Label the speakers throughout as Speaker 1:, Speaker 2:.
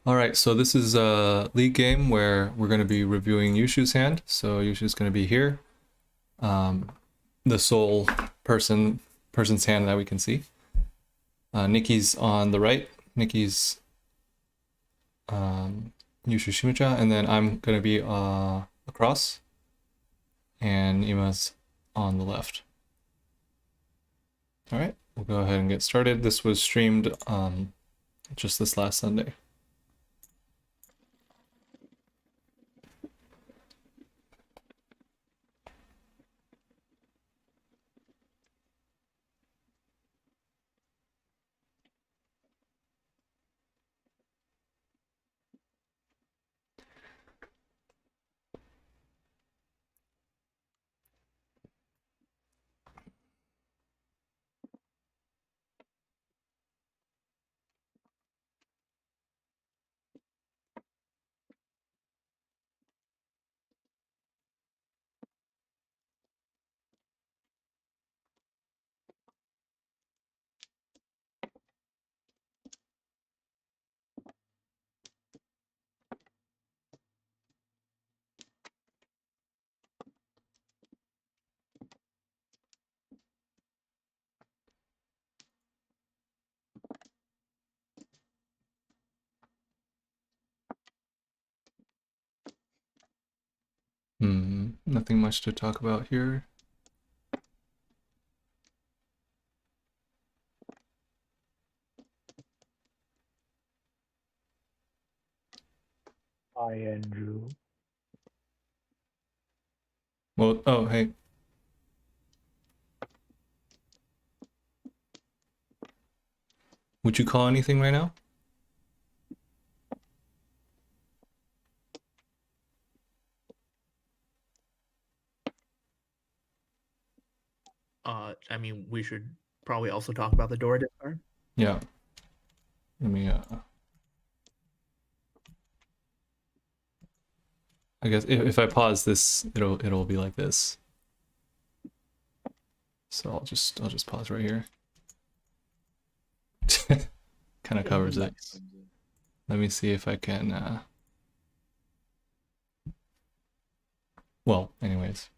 Speaker 1: All right, so this is a league game where we're going to be reviewing Yuhsiu's hand. So Yuhsiu's going to be here, um, the sole person's hand that we can see. Nikki's on the right. Nikki's Yuhsiu Shimicha, and then I'm going to be across, and Ima's on the left. All right, we'll go ahead and get started. This was streamed just this last Sunday. Nothing much to talk about here.
Speaker 2: Hi, Andrew.
Speaker 1: Well, oh, hey. Would you call anything right now?
Speaker 3: I mean, we should probably also talk about the door discard.
Speaker 1: Yeah. Let me I guess if I pause this, it'll be like this. So I'll just pause right here. Kind of covers it. Let me see if I can well, anyways.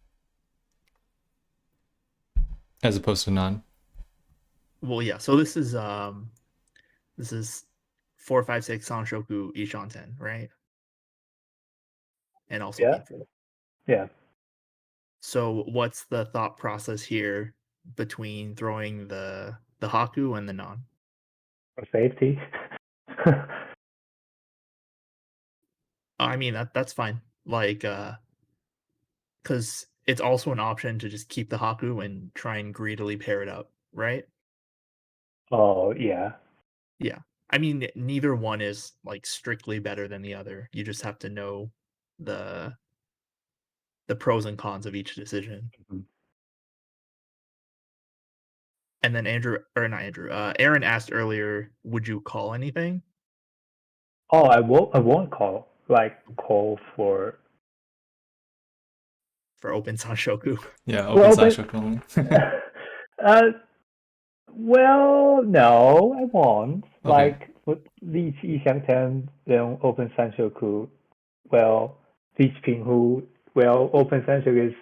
Speaker 1: As opposed to none.
Speaker 3: Well, yeah. So this is 4, 5, 6 Sanshoku Ishanten, right? And also
Speaker 2: Yeah.
Speaker 3: Paifu.
Speaker 2: Yeah.
Speaker 3: So what's the thought process here between throwing the Haku and the non?
Speaker 2: For safety.
Speaker 3: I mean that's fine. Like because it's also an option to just keep the Haku and try and greedily pair it up, right?
Speaker 2: Oh, yeah.
Speaker 3: Yeah. I mean, neither one is like strictly better than the other. You just have to know the the pros and cons of each decision.
Speaker 2: Mhm.
Speaker 3: And then Aaron asked earlier, would you call anything
Speaker 2: Oh, I won't call for
Speaker 3: for open Sanshoku?
Speaker 1: Yeah, open
Speaker 2: well, but
Speaker 1: sideshow only.
Speaker 2: uh, well, no, I won't.
Speaker 1: Okay.
Speaker 2: Like with Leech Yishangten, then Open Sanshoku. Well, Leech Pinghu. Well, Open Sanshoku is.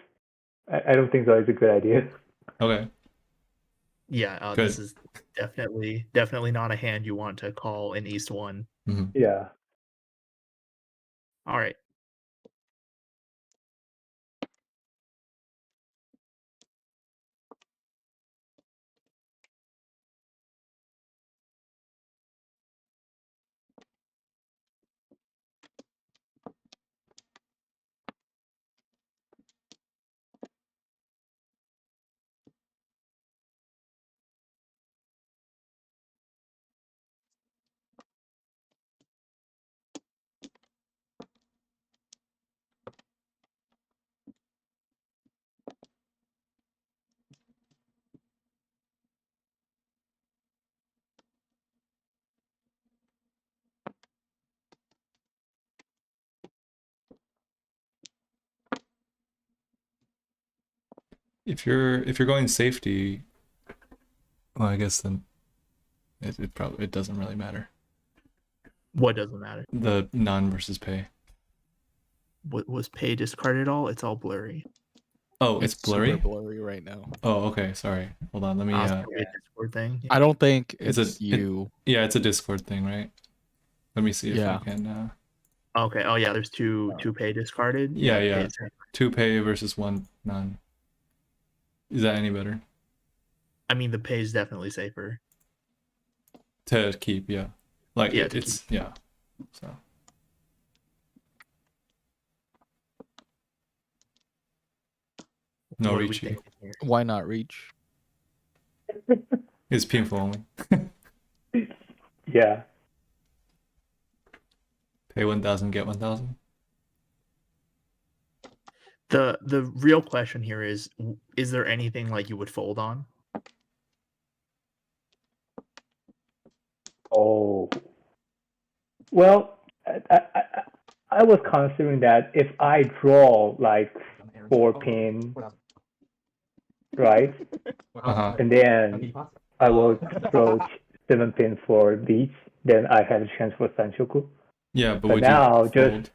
Speaker 2: I don't think so. It's a good idea.
Speaker 1: Okay.
Speaker 3: Yeah, this
Speaker 1: Good.
Speaker 3: is definitely not a hand you want to call in East 1.
Speaker 1: Mm-hmm.
Speaker 2: Yeah.
Speaker 3: All right.
Speaker 1: If you're going safety, well, I guess then it probably it doesn't really matter.
Speaker 3: What doesn't matter?
Speaker 1: The non versus pay.
Speaker 3: What was pay discarded at all? It's all blurry.
Speaker 1: Oh, it's blurry.
Speaker 4: Super blurry right now.
Speaker 1: Oh, okay. Sorry. Hold on. Let me.
Speaker 3: It's probably a Discord thing.
Speaker 4: I don't think
Speaker 1: It's
Speaker 4: it's
Speaker 1: a-
Speaker 4: you.
Speaker 1: Yeah, it's a Discord thing, right? Let me see if I
Speaker 4: Yeah.
Speaker 1: can.
Speaker 3: Okay. Oh yeah, there's two pay discarded.
Speaker 1: Yeah, yeah.
Speaker 3: Pay's safer.
Speaker 1: 2 pay versus 1 non. Is that any better?
Speaker 3: I mean, the pay is definitely safer.
Speaker 1: To keep, yeah. Like
Speaker 3: Yeah, to
Speaker 1: it's yeah. So no
Speaker 3: What do we
Speaker 1: reach.
Speaker 3: think here?
Speaker 4: Why not reach?
Speaker 1: It's painful only.
Speaker 2: Yeah.
Speaker 1: Pay 1,000, get 1,000.
Speaker 3: The real question here is there anything like you would fold on?
Speaker 2: Oh. Well, I was considering that if I draw like 4 pin, right,
Speaker 1: Uh-huh.
Speaker 2: and then I will draw 7 pin for beach, then I have a chance for Sanchoku.
Speaker 1: Yeah, but
Speaker 2: But
Speaker 1: would
Speaker 2: now
Speaker 1: you
Speaker 2: just
Speaker 1: fold?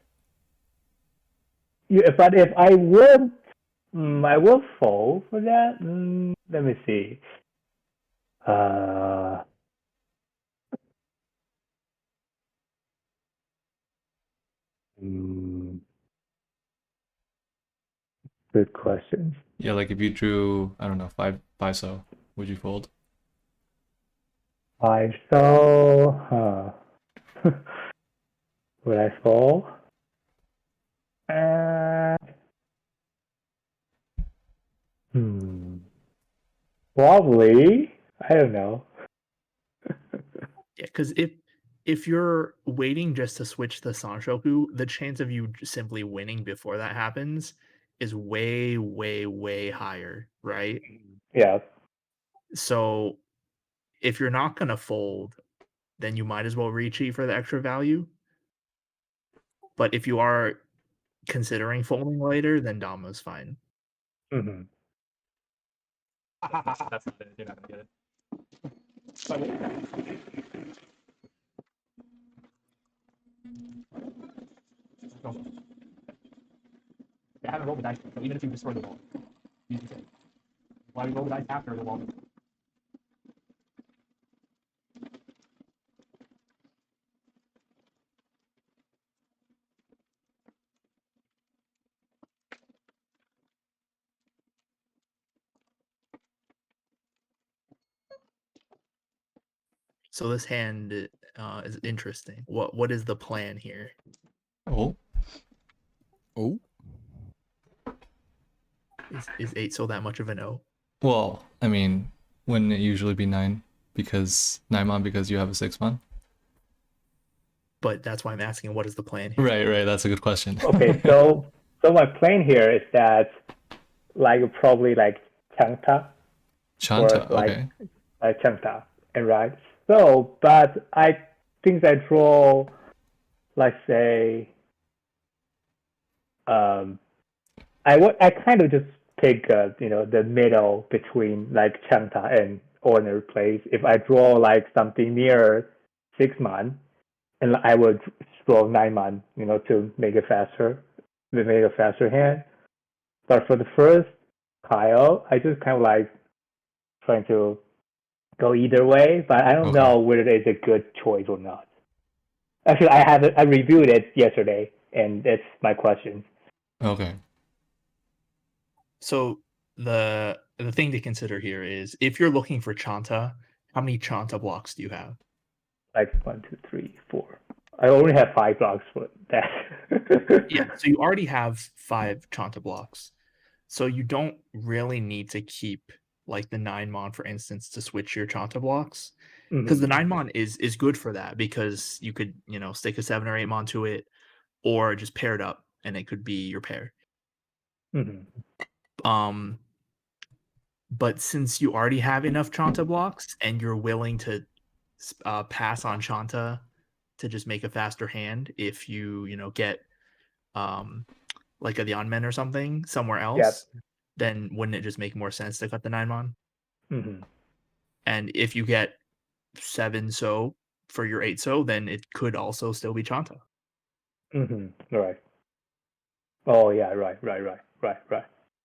Speaker 2: yeah, but if I would, I will fold for that. Let me see. Good question.
Speaker 1: Yeah, like if you drew, I don't know, five so, would you fold?
Speaker 2: I saw, would I fold? Probably. I don't know.
Speaker 3: Yeah, because if you're waiting just to switch the Sanshoku, the chance of you simply winning before that happens is way, way, way higher, right?
Speaker 2: Yeah.
Speaker 3: So if you're not gonna fold, then you might as well recheat for the extra value. But if you are considering folding later, then Dama's fine.
Speaker 2: Mm-hmm.
Speaker 1: That's not it. You're not gonna get it. I haven't rolled the dice, so even if you destroy the wall, you can say, why we roll the dice after the wall?
Speaker 3: So this hand is interesting. What is the plan here?
Speaker 1: Oh,
Speaker 4: Oh,
Speaker 3: Is 8 so that much of an O?
Speaker 1: well, I mean, wouldn't it usually be 9 because 9 mon because you have a 6 mon?
Speaker 3: But that's why I'm asking what is the plan here?
Speaker 1: Right. That's a good question.
Speaker 2: Okay, so my plan here is that like probably like Changta
Speaker 1: Chanta,
Speaker 2: or like
Speaker 1: okay.
Speaker 2: Changta, and right. So, but I think I draw, let's say, I kind of just pick the middle between like Changta and ordinary plays. If I draw like something near 6 mon, and I would draw 9 mon, to make it faster, to make a faster hand. But for the first pile, I just kind of like trying to go either way, but I don't
Speaker 1: Okay.
Speaker 2: know whether it's a good choice or not. Actually, I reviewed it yesterday, and that's my question.
Speaker 1: Okay.
Speaker 3: So the thing to consider here is if you're looking for Chanta, how many Chanta blocks do you have?
Speaker 2: Like 1, 2, 3, 4. I only have 5 blocks for that.
Speaker 3: Yeah, so you already have 5 Chanta blocks. So you don't really need to keep like the 9 mon, for instance, to switch your Chanta blocks. Because the 9 mon is good for that because you could, stick a 7 or 8 mon to it or just pair it up and it could be your pair. But since you already have enough Chanta blocks and you're willing to pass on Chanta to just make a faster hand if you get like a Yanmen or something somewhere else, then wouldn't it just make more sense to cut the 9 mon? And if you get 7 so for your 8-so, then it could also still be Chanta.
Speaker 2: Right. Oh yeah, right.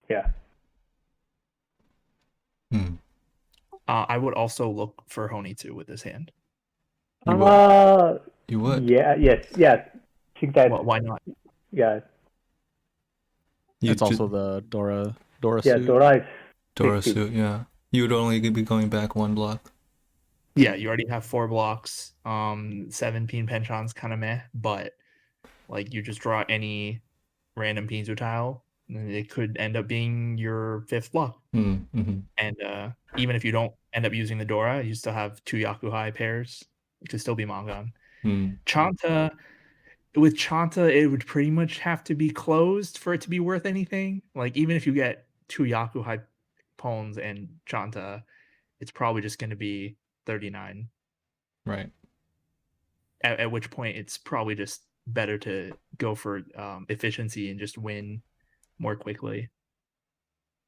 Speaker 2: Yeah.
Speaker 3: I would also look for Honitsu with this hand.
Speaker 1: You would. You would.
Speaker 2: Yeah. Yes. I think that.
Speaker 3: Well, why not?
Speaker 2: Yeah.
Speaker 4: It's also the Dora
Speaker 2: Yeah.
Speaker 4: suit.
Speaker 2: Dora is
Speaker 1: Dora
Speaker 2: 60.
Speaker 1: suit, yeah. You would only be going back 1 block.
Speaker 3: Yeah, you already have 4 blocks. 7-pin penchant's kind of meh, but like you just draw any random Pinzu tile, and it could end up being your 5th block.
Speaker 1: Mm-hmm.
Speaker 3: And even if you don't end up using the Dora, you still have 2 Yakuhai pairs. It could still be Mangan. Chanta, with Chanta, it would pretty much have to be closed for it to be worth anything. Like, even if you get 2 Yakuhai Pawns and Chanta, it's probably just going to be 39.
Speaker 1: Right.
Speaker 3: At which point, it's probably just better to go for efficiency and just win more quickly.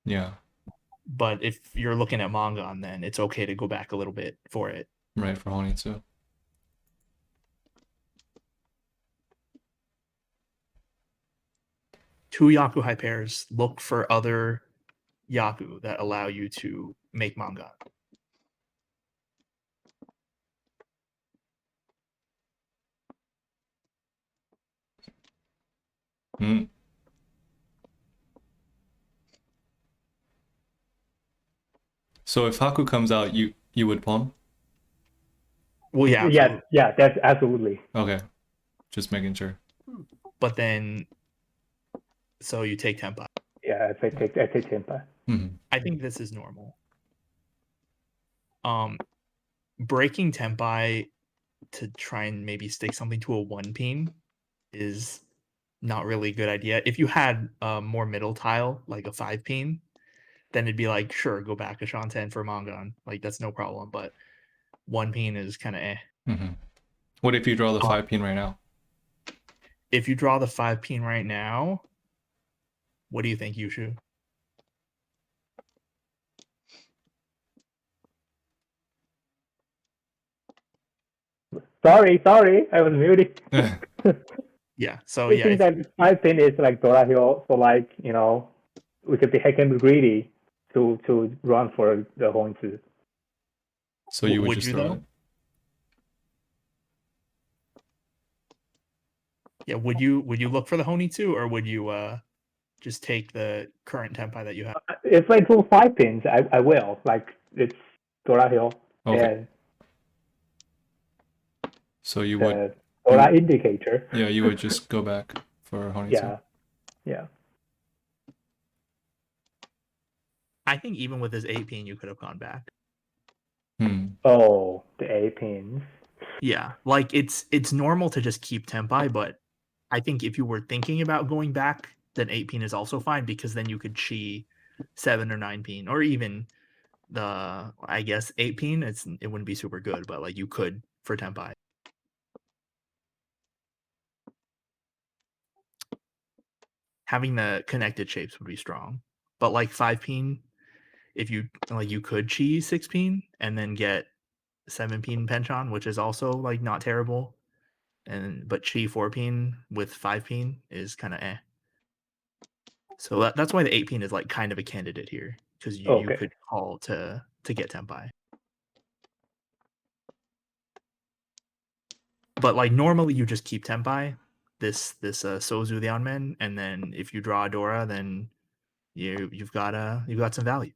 Speaker 1: Yeah.
Speaker 3: But if you're looking at Mangan, then it's okay to go back a little bit for it.
Speaker 1: Right, for Honitsu.
Speaker 3: Two Yakuhai pairs, look for other Yaku that allow you to make Mangan.
Speaker 1: So if Haku comes out, you would pawn?
Speaker 3: Well, yeah.
Speaker 2: Yeah, that's absolutely.
Speaker 1: Okay. Just making sure.
Speaker 3: But then, so you take Tempai.
Speaker 2: Yeah, I take Tempai.
Speaker 3: I think this is normal. Breaking Tempai to try and maybe stick something to a 1-pin is not really a good idea. If you had a more middle tile, like a 5-pin, then it'd be like, sure, go back a Shanten for Mangan. Like, that's no problem. But 1-pin is kind of eh.
Speaker 1: What if you draw the 5-pin right now?
Speaker 3: If you draw the 5-pin right now, what do you think, Yuhsiu?
Speaker 2: Sorry, I was muted.
Speaker 3: Yeah, so
Speaker 2: I think that 5-pin is like Dora Hill, so like, we could be heckin' greedy to run for the Honitsu.
Speaker 1: So you would just throw it?
Speaker 3: Yeah, would you look for the Honitsu, or would you just take the current Tempai that you have?
Speaker 2: If I draw 5 pins, I will. Like, it's Dora Hill.
Speaker 1: Okay.
Speaker 2: And
Speaker 1: so you would...
Speaker 2: Dora indicator.
Speaker 1: Yeah, you would just go back for Honitsu.
Speaker 2: Yeah.
Speaker 3: I think even with this 8-pin, you could have gone back.
Speaker 2: Oh, the 8-pins.
Speaker 3: Yeah, like it's normal to just keep Tempai, but I think if you were thinking about going back, then 8-pin is also fine, because then you could chi 7 or 9-pin, or even the, I guess, 8-pin. It wouldn't be super good, but like you could for Tempai. Having the connected shapes would be strong, but like 5-pin, if you like, you could chi 6-pin and then get 7-pin penchant, which is also like not terrible. But chi 4-pin with 5-pin is kind of eh. So that's why the 8-pin is like kind of a candidate here, because you could call to get Tempai. But like normally you just keep Tempai, this Sozu the Onmen, and then if you draw a Dora, then you've got some value.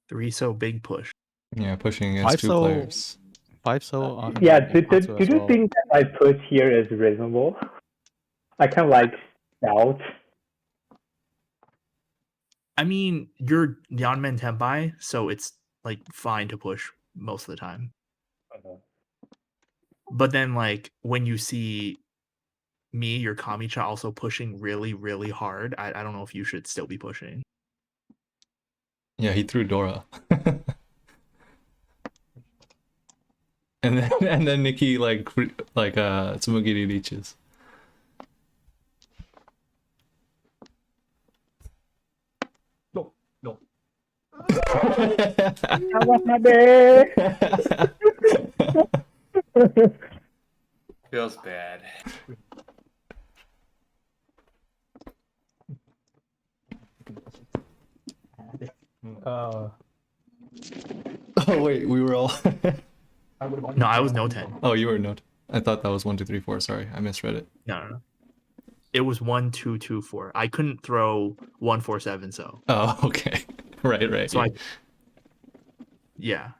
Speaker 3: Three so big push.
Speaker 1: Yeah, pushing against 2 players.
Speaker 4: 5-so.
Speaker 2: Yeah, do you think that my push here is reasonable? I kind of like doubt.
Speaker 3: I mean, you're Yanmen Tempai, so it's like fine to push most of the time. But then, like, when you see me, your Kamicha, also pushing really, really hard, I don't know if you should still be pushing.
Speaker 1: Yeah, he threw Dora. and then Nikki like Tsumugiri leeches. No, no.
Speaker 5: Feels bad.
Speaker 2: Oh,
Speaker 1: Oh wait, we were all.
Speaker 3: No, I was no 10.
Speaker 1: Oh, you were no. I thought that was 1, 2, 3, 4. Sorry, I misread it.
Speaker 3: No. It was 1, 2, 2, 4. I couldn't throw 1, 4, 7. So.
Speaker 1: Oh, okay. Right.
Speaker 3: So
Speaker 1: yeah.
Speaker 3: Yeah.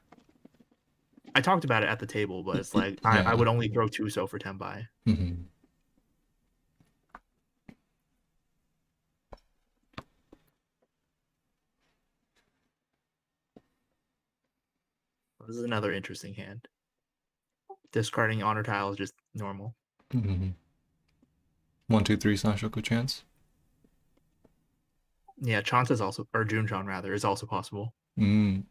Speaker 3: I talked about it at the table, but it's like I would only throw 2 so for 10 by.
Speaker 1: Mm-hmm.
Speaker 3: This is another interesting hand. Discarding honor tile is just normal.
Speaker 1: Mm-hmm. 1, 2, 3 Sanshoku chance.
Speaker 3: Yeah, Chance is also, or Junchan rather, is also possible.
Speaker 1: Mm.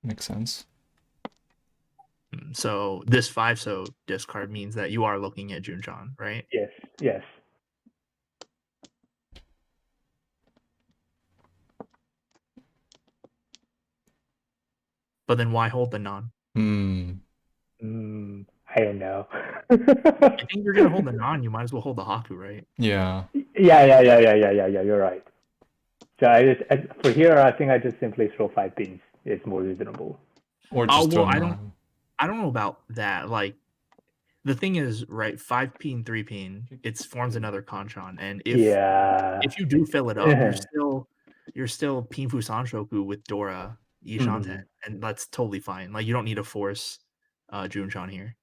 Speaker 1: Makes sense.
Speaker 3: So this 5 so discard means that you are looking at Junchan, right?
Speaker 2: yes.
Speaker 3: But then why hold the non?
Speaker 2: I don't know.
Speaker 3: I think you're gonna hold the non. You might as well hold the Haku, right?
Speaker 1: Yeah.
Speaker 2: Yeah. You're right. So for here, I think I just simply throw 5 pins. It's more reasonable.
Speaker 1: Or just throw
Speaker 3: I
Speaker 1: non.
Speaker 3: don't know about that. Like, the thing is, right? 5 pin, 3 pin, it forms another Kanchan, and if you do fill it up, you're still Paifu Sanshoku with Dora Yishanten, and that's totally fine. Like, you don't need to force Junchan here.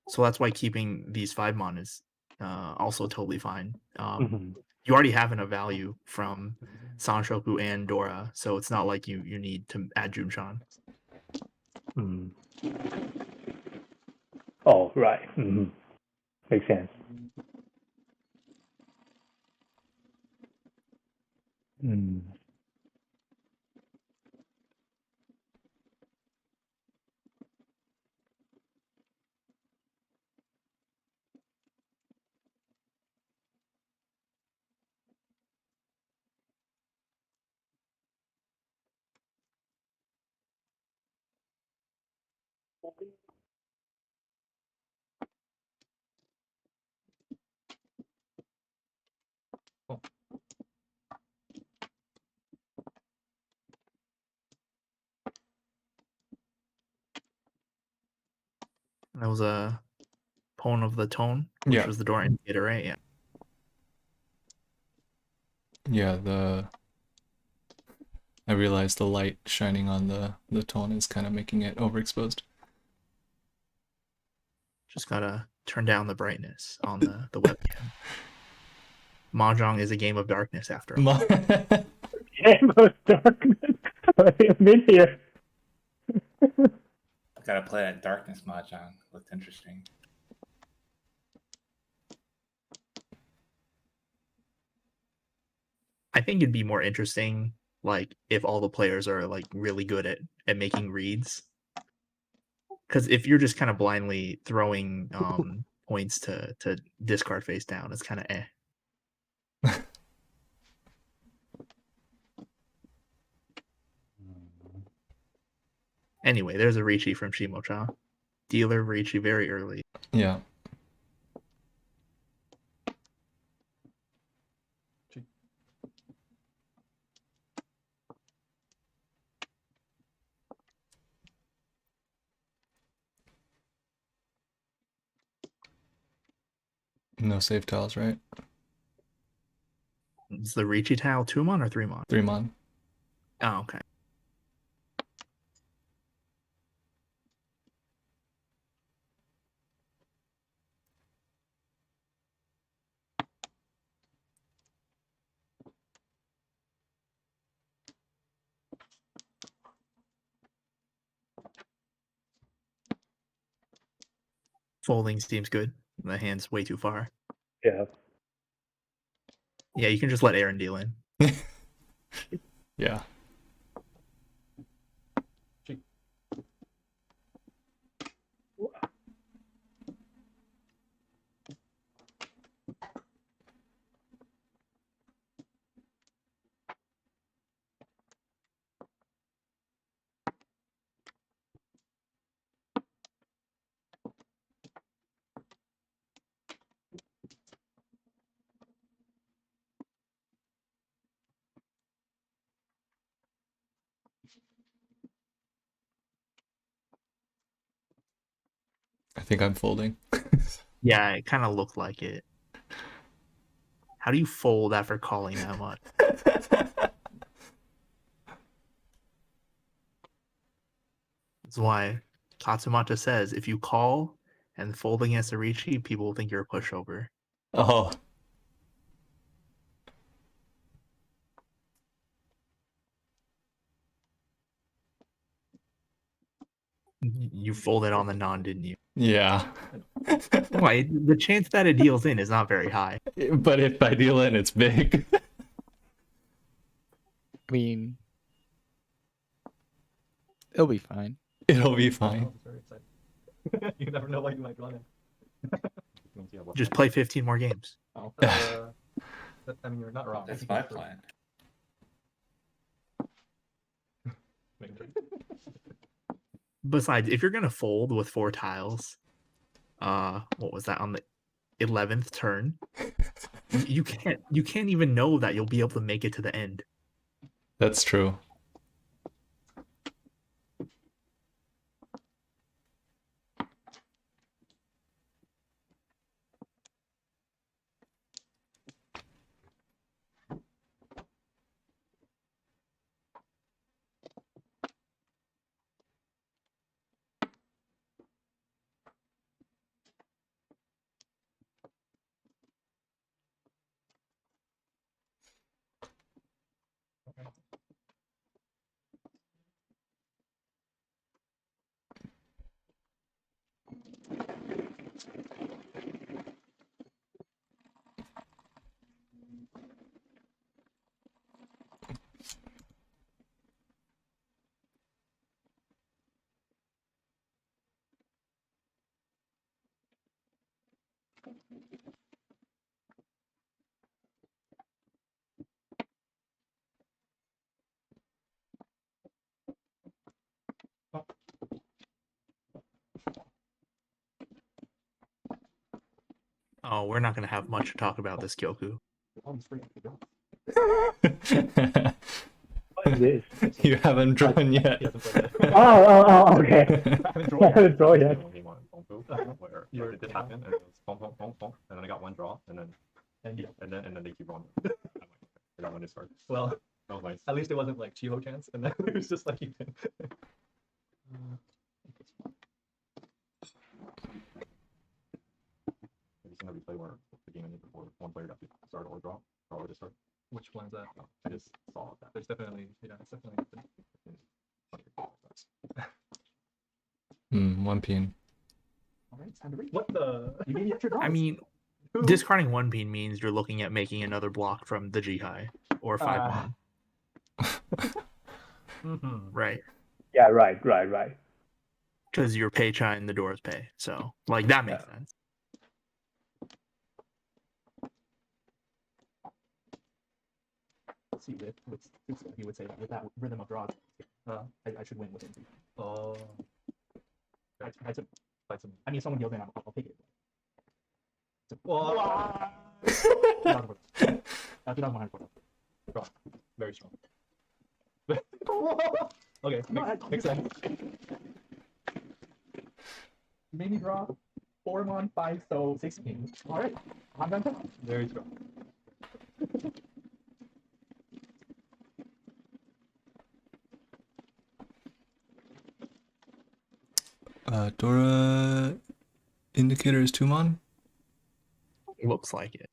Speaker 3: So that's why keeping these 5 mon is also totally fine. You already have enough value from Sanshoku and Dora, so it's not like you need to add Junchan.
Speaker 2: Oh, right. Makes sense.
Speaker 3: That was a pawn of the tone, which was the door indicator, right? Yeah.
Speaker 1: Yeah, I realized the light shining on the tone is kind of making it overexposed.
Speaker 3: Just gotta turn down the brightness on the webcam. Mahjong is a game of darkness after all.
Speaker 2: Game of darkness. I've been here.
Speaker 5: Gotta play that darkness mahjong. Looked interesting.
Speaker 3: I think it'd be more interesting, like, if all the players are like really good at making reads. Because if you're just kind of blindly throwing points to discard face down, it's kind of eh. Anyway, there's a Riichi from Shimocha. Dealer Riichi very early.
Speaker 1: Yeah. No save tiles, right?
Speaker 3: Is the Riichi tile 2 mon or 3 mon?
Speaker 1: 3 mon.
Speaker 3: Oh, okay. Folding seems good. The hand's way too far.
Speaker 2: Yeah.
Speaker 3: Yeah, you can just let Aaron deal in.
Speaker 1: Yeah. I think I'm folding.
Speaker 3: Yeah, it kind of looked like it. How do you fold after calling that much? That's why Katsumata says if you call and fold against a Ricci, people will think you're a pushover.
Speaker 1: Oh.
Speaker 3: You folded on the non, didn't you?
Speaker 1: Yeah.
Speaker 3: Why? The chance that it deals in is not very high.
Speaker 1: But if I deal in, it's big.
Speaker 4: I mean, it'll be fine.
Speaker 1: It'll be fine.
Speaker 6: You never know what you might run in.
Speaker 3: Just play 15 more games.
Speaker 6: Oh, I mean, you're not wrong.
Speaker 5: That's my plan.
Speaker 3: Besides, if you're gonna fold with 4 tiles, what was that on the 11th turn? You can't even know that you'll be able to make it to the end.
Speaker 1: That's true.
Speaker 3: Oh, we're not gonna have much to talk about this Kyoku.
Speaker 2: What is this?
Speaker 1: You haven't drawn yet.
Speaker 2: Okay. I haven't drawn yet.
Speaker 6: Where it did happen, and it was boom, boom, boom, boom, and then I got one draw, and then they keep rolling. I got one discard. Well, that was nice. At least it wasn't like Chiho chance, and then it was just like you can. Have you seen that replay where the game ended before one player got to start or draw or discard? Which one is that? Oh, I just saw that. There's definitely, yeah, it's definitely.
Speaker 1: One pin.
Speaker 6: All right, it's time to read. What the? You gave me extra draws.
Speaker 3: I mean, discarding 1 pin means you're looking at making another block from the Jihai or 5-1. Right.
Speaker 2: Yeah, right.
Speaker 3: Because you're pay chai and the doors pay. So, like, that makes sense.
Speaker 6: See, he would say with that rhythm of draws, I should win within 3. Oh. I had to fight some. I mean, if someone deals in, I'll take it. Wow. 2,100. Draw. Very strong. Okay, makes sense. You made me draw 4 mon, 5, so 16. All right, I'm done. Very strong.
Speaker 1: Dora indicator is 2 mon.
Speaker 3: Looks like it.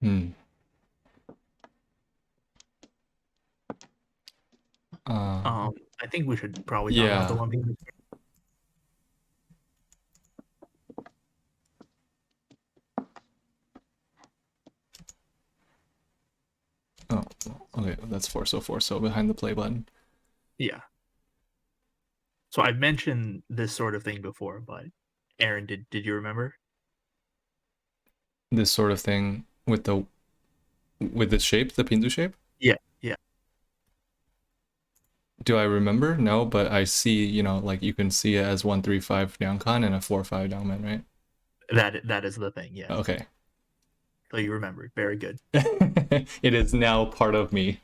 Speaker 1: Hmm.
Speaker 3: I think we should probably talk about the
Speaker 1: Yeah.
Speaker 3: one pin.
Speaker 1: Oh, okay. That's forso behind the play button.
Speaker 3: Yeah. So I've mentioned this sort of thing before, but Aaron, did you remember?
Speaker 1: This sort of thing with the shape, the pinzu shape.
Speaker 3: Yeah, yeah.
Speaker 1: Do I remember? No, but I see. Like you can see it as 1-3-5 down con and a 4-5 down man, right?
Speaker 3: That is the thing. Yeah.
Speaker 1: Okay.
Speaker 3: So you remembered. Very good.
Speaker 1: It is now part of me.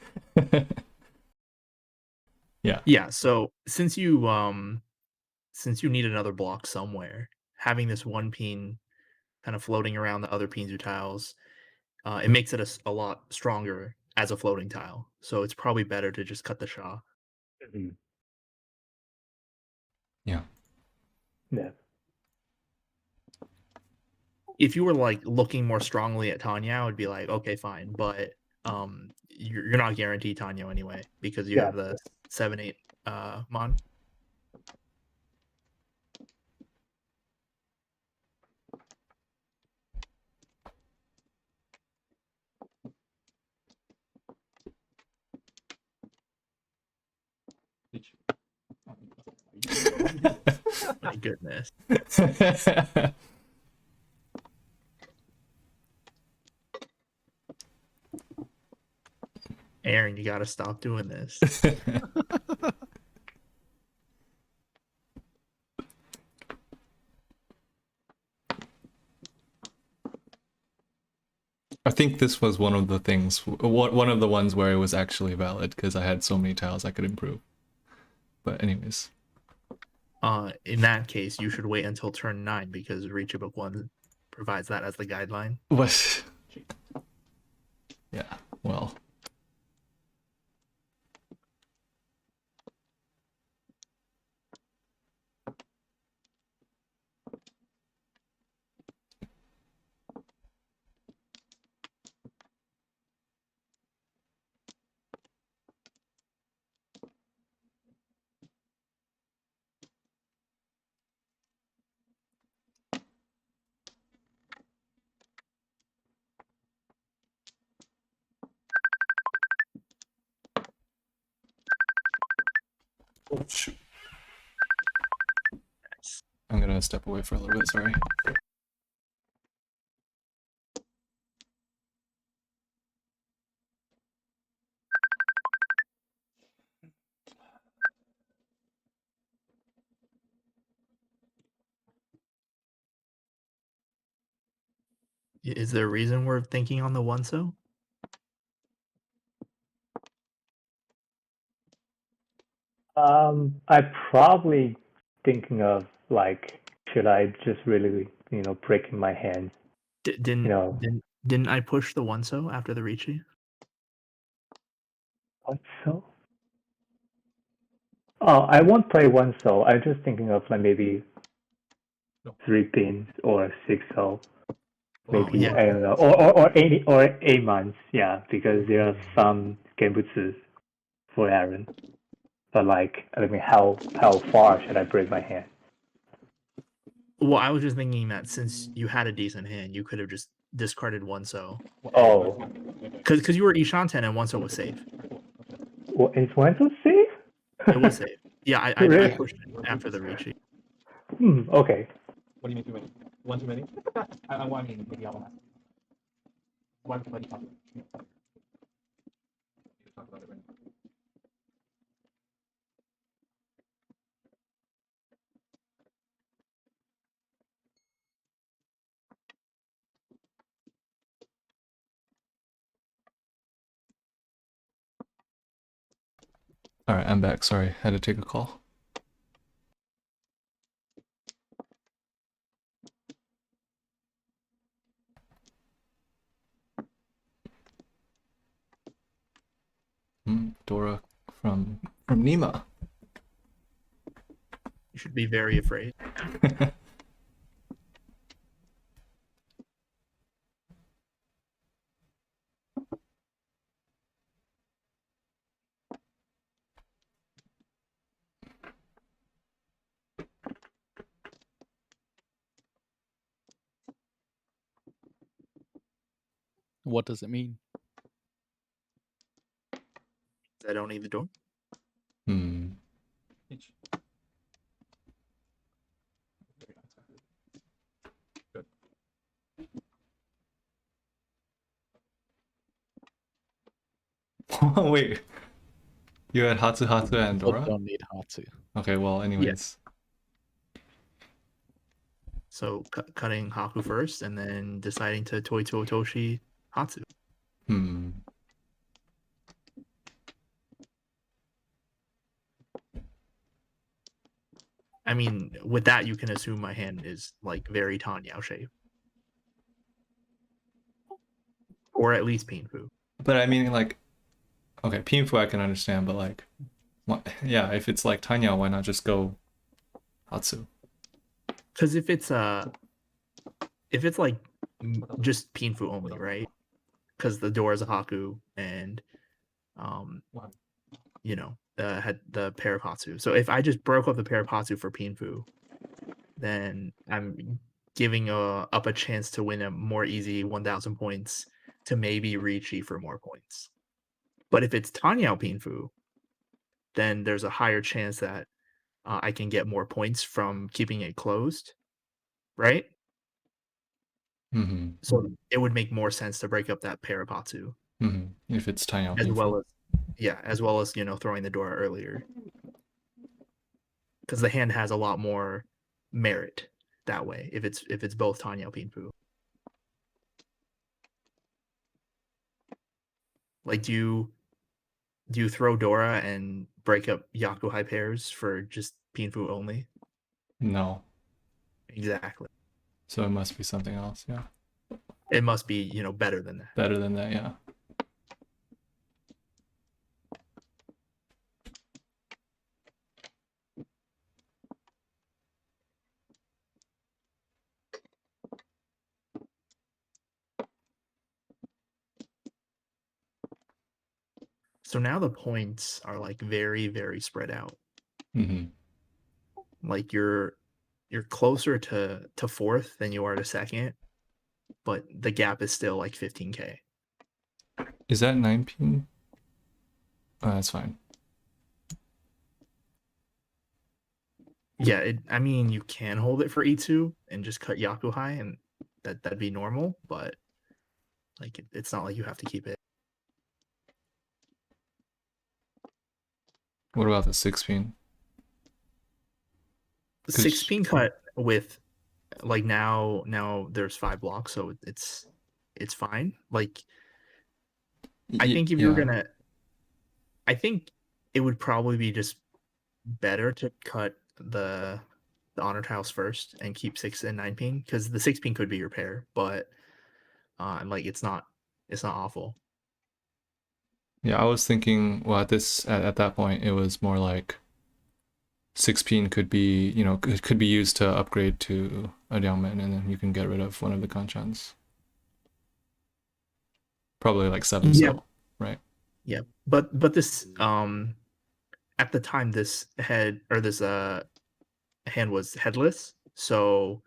Speaker 1: Yeah.
Speaker 3: Yeah. So since you need another block somewhere, having this one pin kind of floating around the other pinzu tiles, it makes it a lot stronger as a floating tile. So it's probably better to just cut the Shah.
Speaker 2: Mhm.
Speaker 1: Yeah.
Speaker 2: Yeah.
Speaker 3: If you were like looking more strongly at Tanya, I would be like, okay, fine, but you're not guaranteed Tanya anyway because you
Speaker 2: Yeah.
Speaker 3: have the 7-8 mon. My goodness. Aaron, you gotta stop doing this.
Speaker 1: I think this was one of the things, one of the ones where it was actually valid because I had so many tiles I could improve. But anyways.
Speaker 3: In that case, you should wait until turn 9 because Reach Book 1 provides that as the guideline.
Speaker 1: What? Yeah, well. Oh, shoot.
Speaker 3: Nice.
Speaker 1: I'm gonna step away for a little bit, sorry.
Speaker 3: Is there a reason we're thinking on the 1-so?
Speaker 2: I probably thinking of like, should I just really, breaking my hand?
Speaker 3: Didn't I push the 1-so after the Ricci?
Speaker 2: What so? Oh, I won't play one so. I'm just thinking of like maybe
Speaker 6: No.
Speaker 2: 3 pins or 6 so. Maybe
Speaker 3: yeah.
Speaker 2: I don't know, or 8 months. Yeah, because there are some genbutsus for Aaron. But like, I mean, how far should I break my hand?
Speaker 3: Well, I was just thinking that since you had a decent hand, you could have just discarded 1-so.
Speaker 2: Oh,
Speaker 3: Because you were Ishanten and 1-so was safe.
Speaker 2: well, is one so safe?
Speaker 3: It was safe. Yeah, I
Speaker 2: Really?
Speaker 3: pushed it after the Ricci.
Speaker 2: Okay.
Speaker 6: What do you mean too many? One too many? I mean, maybe I'll ask. One too many. Talk about it right now.
Speaker 1: Alright, I'm back. Sorry, had to take a call. Dora from Nima.
Speaker 3: You should be very afraid.
Speaker 4: What does it mean?
Speaker 3: I don't need the door.
Speaker 1: Hmm.
Speaker 6: Each. Good.
Speaker 1: Wait, you had Hatsu Hatsu and
Speaker 4: People
Speaker 1: Dora?
Speaker 4: don't need Hatsu.
Speaker 1: Okay, well, anyways.
Speaker 3: So cutting Haku first, and then deciding to Toi to Otoshi Hatsu.
Speaker 1: Hmm.
Speaker 3: I mean, with that, you can assume my hand is like very Tanyao shape, or at least Pinfu.
Speaker 1: But I mean, like, okay, Pinfu I can understand, but like, what, yeah, if it's like Tanya, why not just go Hatsu?
Speaker 3: Because if it's like just Pinfu only, right? Because the door is a Haku, and you know, had the pair of Hatsu. So if I just broke up the pair of Hatsu for Pinfu, then I'm giving up a chance to win a more easy 1,000 points to maybe reach E for more points. But if it's Tanyao Pinfu, then there's a higher chance that I can get more points from keeping it closed, right?
Speaker 1: Mm-hmm.
Speaker 3: So it would make more sense to break up that pair of Hatsu,
Speaker 1: Mm-hmm. If it's Tanya
Speaker 3: as
Speaker 1: Pinfu.
Speaker 3: well as throwing the door earlier, because the hand has a lot more merit that way if it's both Tanyao Pinfu. Like, do you throw Dora and break up Yakuhai pairs for just Pinfu only?
Speaker 1: No.
Speaker 3: Exactly.
Speaker 1: So it must be something else, yeah.
Speaker 3: It must be, better than that.
Speaker 1: Better than that, yeah.
Speaker 3: So now the points are like very, very spread out.
Speaker 1: Mm-hmm.
Speaker 3: Like you're closer to fourth than you are to second, but the gap is still like 15K.
Speaker 1: Is that 9 pin? Oh, that's fine.
Speaker 3: Yeah, I mean, you can hold it for E2 and just cut Yakuhai, and that'd be normal, but like it's not like you have to keep it.
Speaker 1: What about the 6 pin?
Speaker 3: The 6 pin cut with like now there's 5 blocks, so it's fine. Like I think if you're gonna, I think it would probably be just better to cut the honor tiles first and keep 6 and 9 pin, because the 6 pin could be your pair, but like it's not awful.
Speaker 1: Yeah, I was thinking, well, at that point, it was more like 6 pin could be, could be used to upgrade to a Diamond, and then you can get rid of one of the Kanchans. Probably like 7 so, right?
Speaker 3: Yeah, but this at the time this hand was headless, so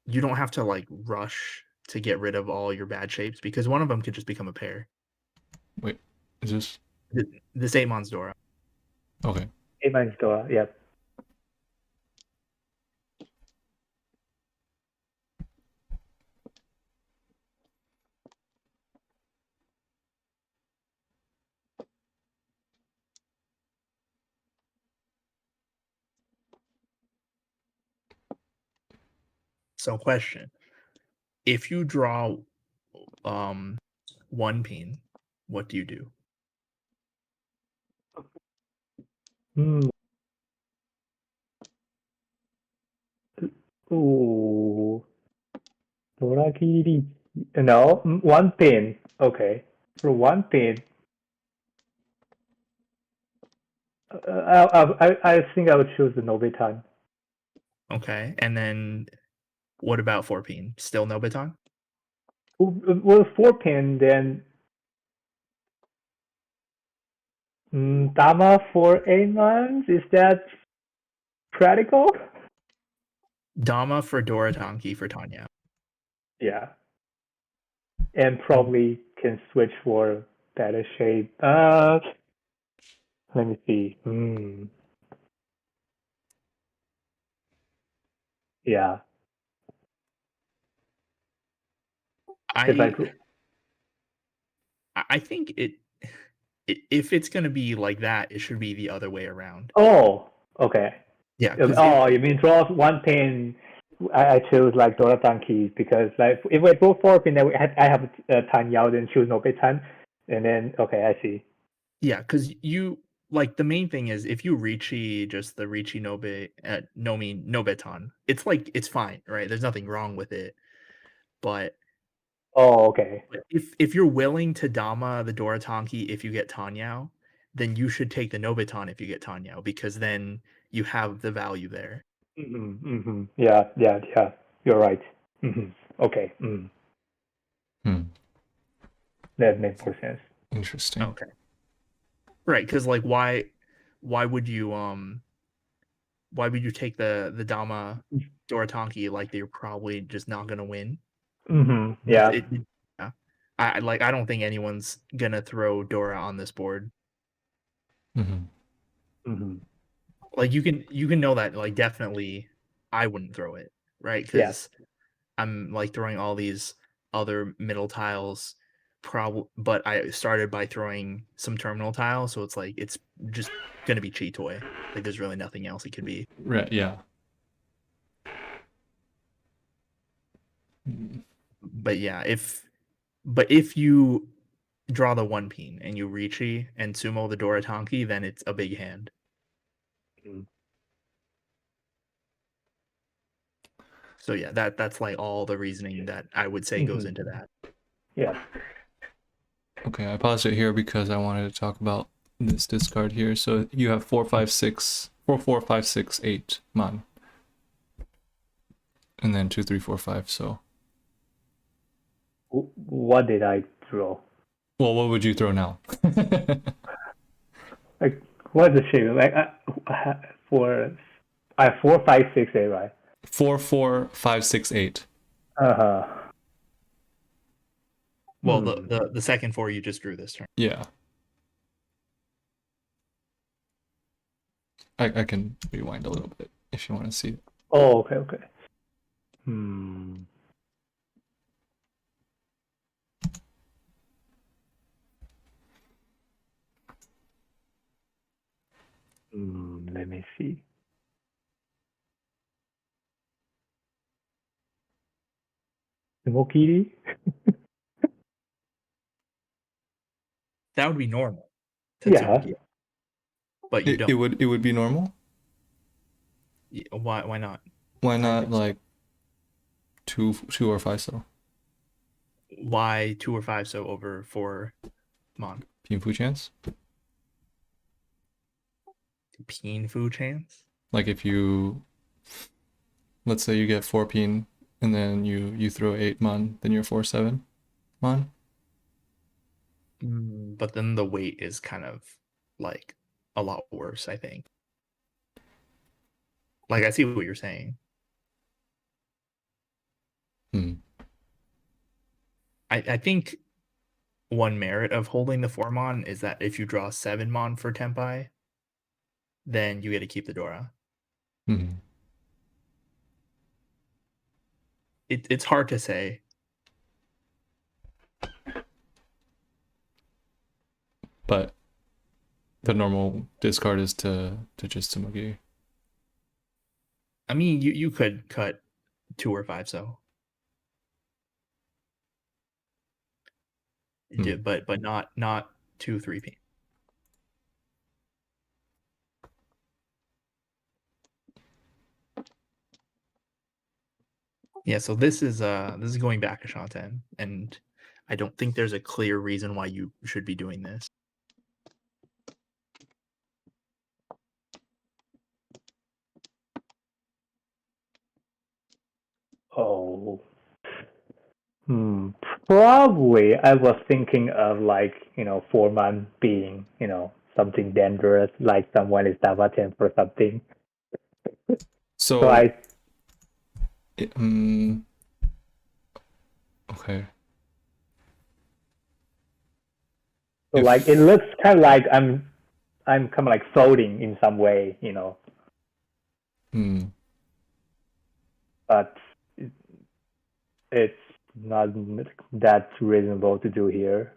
Speaker 3: you don't have to like rush to get rid of all your bad shapes, because one of them could just become a pair.
Speaker 1: Wait, is this?
Speaker 3: This 8-mon's Dora.
Speaker 1: Okay.
Speaker 2: 8-mon's Dora, yep.
Speaker 3: So question, if you draw 1 pin, what do you do?
Speaker 2: Ooh. Dorakiri. No, 1 pin. Okay. For 1 pin, I think I would choose the Nobitan.
Speaker 3: Okay, and then what about 4 pin? Still no baton?
Speaker 2: Well, 4 pin, then Dama for 8 months? Is that practical?
Speaker 3: Dama for Dora Tanki for Tanya.
Speaker 2: Yeah. and probably can switch for better shape. Let me see. Yeah. If I
Speaker 3: I think if it's gonna be like that, it should be the other way around.
Speaker 2: Oh, okay.
Speaker 3: Yeah.
Speaker 2: Oh, you mean draw one pin? I chose like Dora Donkey because like if I draw 4 pin, then I have Tan Yao, then choose no Tan, and then okay, I see.
Speaker 3: Yeah, because you like the main thing is if you Richi just the Richi Nobe Nomi Nobetan, it's like it's fine, right? There's nothing wrong with it. But
Speaker 2: Oh, okay.
Speaker 3: if you're willing to Dama the Doratanki if you get Tanyao, then you should take the Nobetan if you get Tanyao, because then you have the value there.
Speaker 2: Yeah. You're right. Okay. That makes more sense.
Speaker 1: Interesting.
Speaker 3: Okay. Right, because like why would you take the Dama Doratanki like they're probably just not gonna win?
Speaker 2: Yeah.
Speaker 3: Yeah. I don't think anyone's gonna throw Dora on this board. Like you can know that like definitely I wouldn't throw it, right? Because I'm like throwing all these other middle tiles, but I started by throwing some terminal tiles, so it's like it's just gonna be cheat toy. Like there's really nothing else it could be.
Speaker 1: Right. Yeah.
Speaker 3: But yeah, if you draw the 1 pin and you Richi and sumo the Doratanki, then it's a big hand. So yeah, that's like all the reasoning that I would say goes into that.
Speaker 2: Yeah.
Speaker 1: Okay, I paused it here because I wanted to talk about this discard here. So you have 4, 5, 6, 4, 4, 5, 6, 8 man, and then 2, 3, 4, 5. So,
Speaker 2: What did I draw?
Speaker 1: well, what would you throw now?
Speaker 2: Like what's the shape? Like for 4, 5, 6, 8, right?
Speaker 1: 4, 4, 5, 6, 8.
Speaker 3: Well, the second 4 you just drew this turn.
Speaker 1: Yeah. I can rewind a little bit if you want to see it.
Speaker 2: Oh, okay. Let me see. Smokey?
Speaker 3: That would be normal.
Speaker 2: Yeah.
Speaker 3: But you
Speaker 1: It
Speaker 3: don't.
Speaker 1: would be normal.
Speaker 3: Why not?
Speaker 1: Why not like 2 or 5 so?
Speaker 3: Why 2 or 5 so over 4 mon?
Speaker 1: Pin chance?
Speaker 3: Pin chance?
Speaker 1: Like if you, let's say you get 4 pin and then you throw 8 mon, then you're 4, 7 mon.
Speaker 3: But then the weight is kind of like a lot worse, I think. Like I see what you're saying. I think one merit of holding the 4 mon is that if you draw 7 mon for Tempai, then you get to keep the Dora. It's hard to say.
Speaker 1: But the normal discard is to just Tsumogi.
Speaker 3: I mean, you could cut 2 or 5 so. But not 2, 3 pin. Yeah, so this is going back to Shanten, and I don't think there's a clear reason why you should be doing this.
Speaker 2: Oh. Probably I was thinking of like, 4 man being, something dangerous, like someone is Davaten for something. So I
Speaker 1: okay.
Speaker 2: So
Speaker 1: If-
Speaker 2: like it looks kind of like I'm kind of like folding in some way,
Speaker 1: Hmm.
Speaker 2: but it's not that reasonable to do here.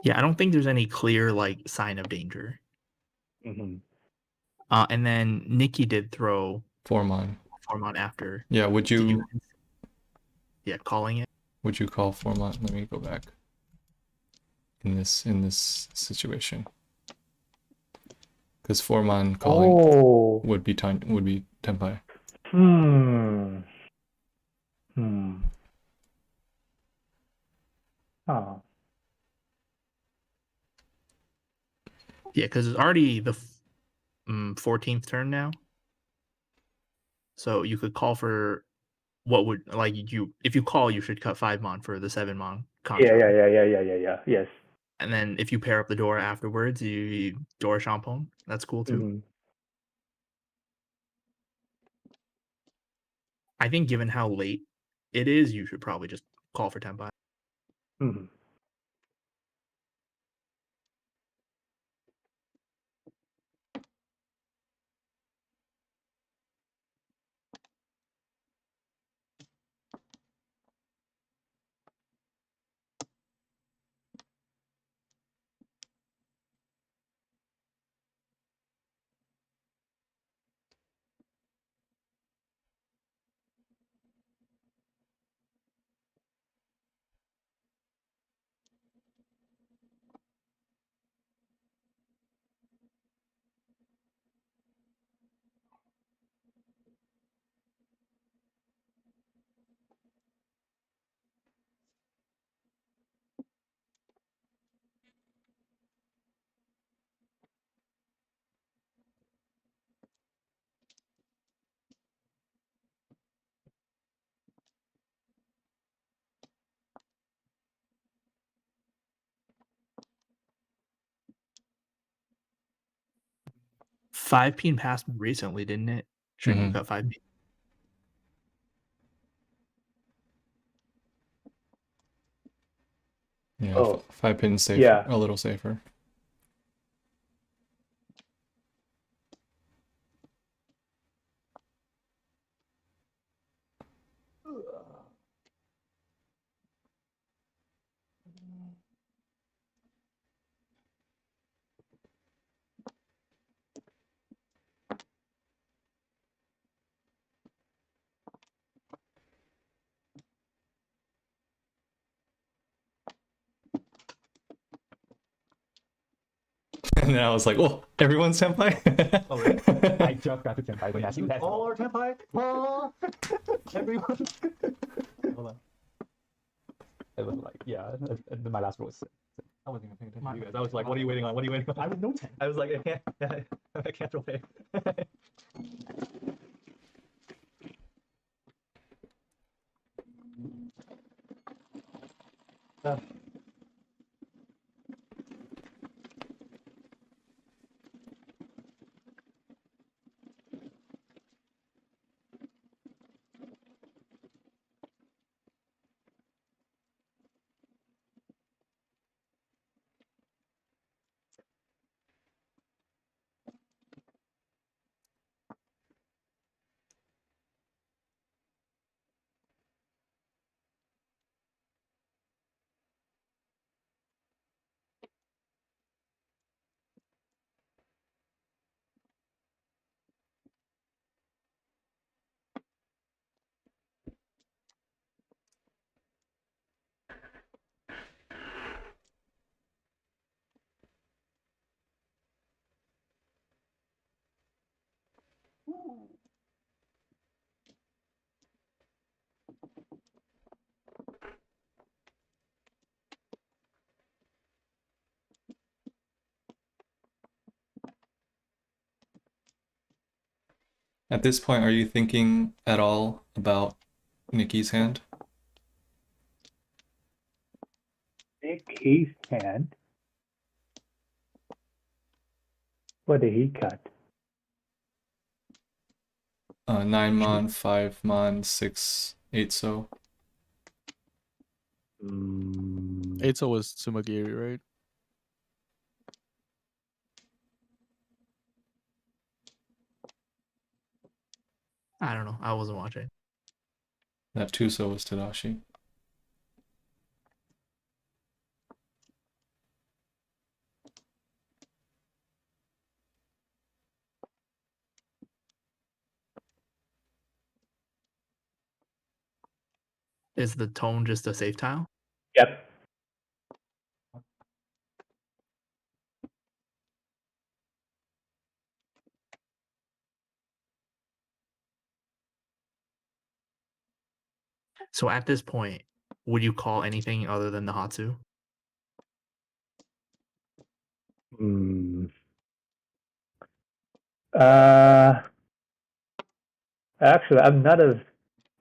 Speaker 3: Yeah, I don't think there's any clear like sign of danger.
Speaker 2: Mm-hmm.
Speaker 3: And then Nikki did throw
Speaker 1: Formon.
Speaker 3: Formon after.
Speaker 1: Yeah,
Speaker 3: Did you? Yeah, calling it.
Speaker 1: would you call Formon? Let me go back. In this situation. Because Formon calling would be Tenpai.
Speaker 2: Oh.
Speaker 3: Yeah, because it's already the 14th turn now. So you could call for what would like you if you call you should cut 5 mon for the 7 mon contra.
Speaker 2: Yeah. Yes.
Speaker 3: And then if you pair up the door afterwards, you door champon. That's cool too.
Speaker 2: Mm-hmm.
Speaker 3: I think given how late it is, you should probably just call for Tenpai.
Speaker 2: Mm-hmm.
Speaker 3: Five peen passed recently, didn't it? Shouldn't you cut 5 peen?
Speaker 1: Yeah,
Speaker 2: Oh.
Speaker 1: 5 pins safer,
Speaker 2: Yeah.
Speaker 1: a little safer. And then I was like, oh, everyone's Senpai?
Speaker 6: Oh, really? I just got to Tenpai, but yes, you all are Tenpai. Oh, everyone. Hold on. It was like, yeah, my last roll was 6. I wasn't even paying attention to you guys. I was like, what are you waiting on? What are you waiting on? I was no 10. I was like, I can't roll pay.
Speaker 1: At this point, are you thinking at all about Nikki's hand?
Speaker 2: Nikki's hand. What did he cut?
Speaker 1: 9 mon, 5 mon, 6, 8 so.
Speaker 4: It's always Tsumagiri, right?
Speaker 3: I don't know. I wasn't watching.
Speaker 1: That Tuso was Tadashi.
Speaker 3: Is the tone just a safe tile?
Speaker 2: Yep.
Speaker 3: So at this point, would you call anything other than the Hatsu?
Speaker 2: Mm. Uh, Actually, I'm not a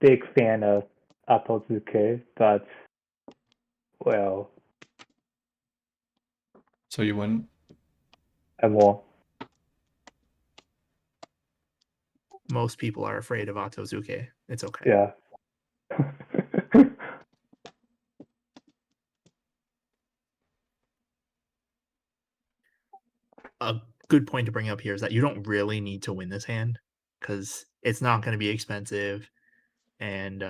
Speaker 2: big fan of Apozuke, but well,
Speaker 1: So you wouldn't?
Speaker 2: I won't.
Speaker 3: Most people are afraid of Atozuke. It's okay.
Speaker 2: Yeah.
Speaker 3: A good point to bring up here is that you don't really need to win this hand because it's not going to be expensive, and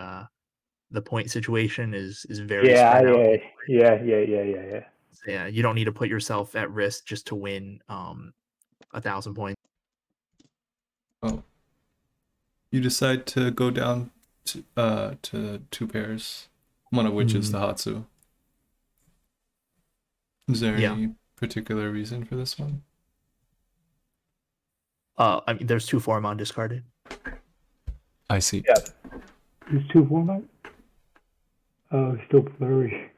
Speaker 3: the point situation is very
Speaker 2: Yeah,
Speaker 3: spread out.
Speaker 2: yeah.
Speaker 3: So, yeah, you don't need to put yourself at risk just to win 1,000 points.
Speaker 1: Oh. You decide to go down to 2 pairs, one of which is the Hatsu. Is there
Speaker 3: Yeah.
Speaker 1: any particular reason for this one?
Speaker 3: I mean, there's 2 Formon discarded.
Speaker 1: I see.
Speaker 2: Yeah. There's 2 format? Oh, it's still blurry.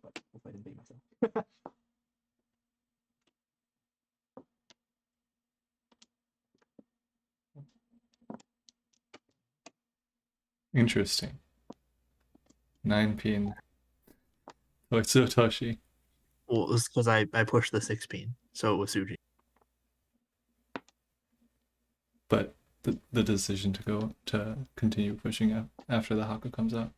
Speaker 6: But hopefully I didn't bait myself.
Speaker 1: Interesting. 9 pin. Toshi.
Speaker 3: Well, it's because I pushed the 6 pin, so it was Suji.
Speaker 1: But the decision to continue pushing up after the Haku comes out.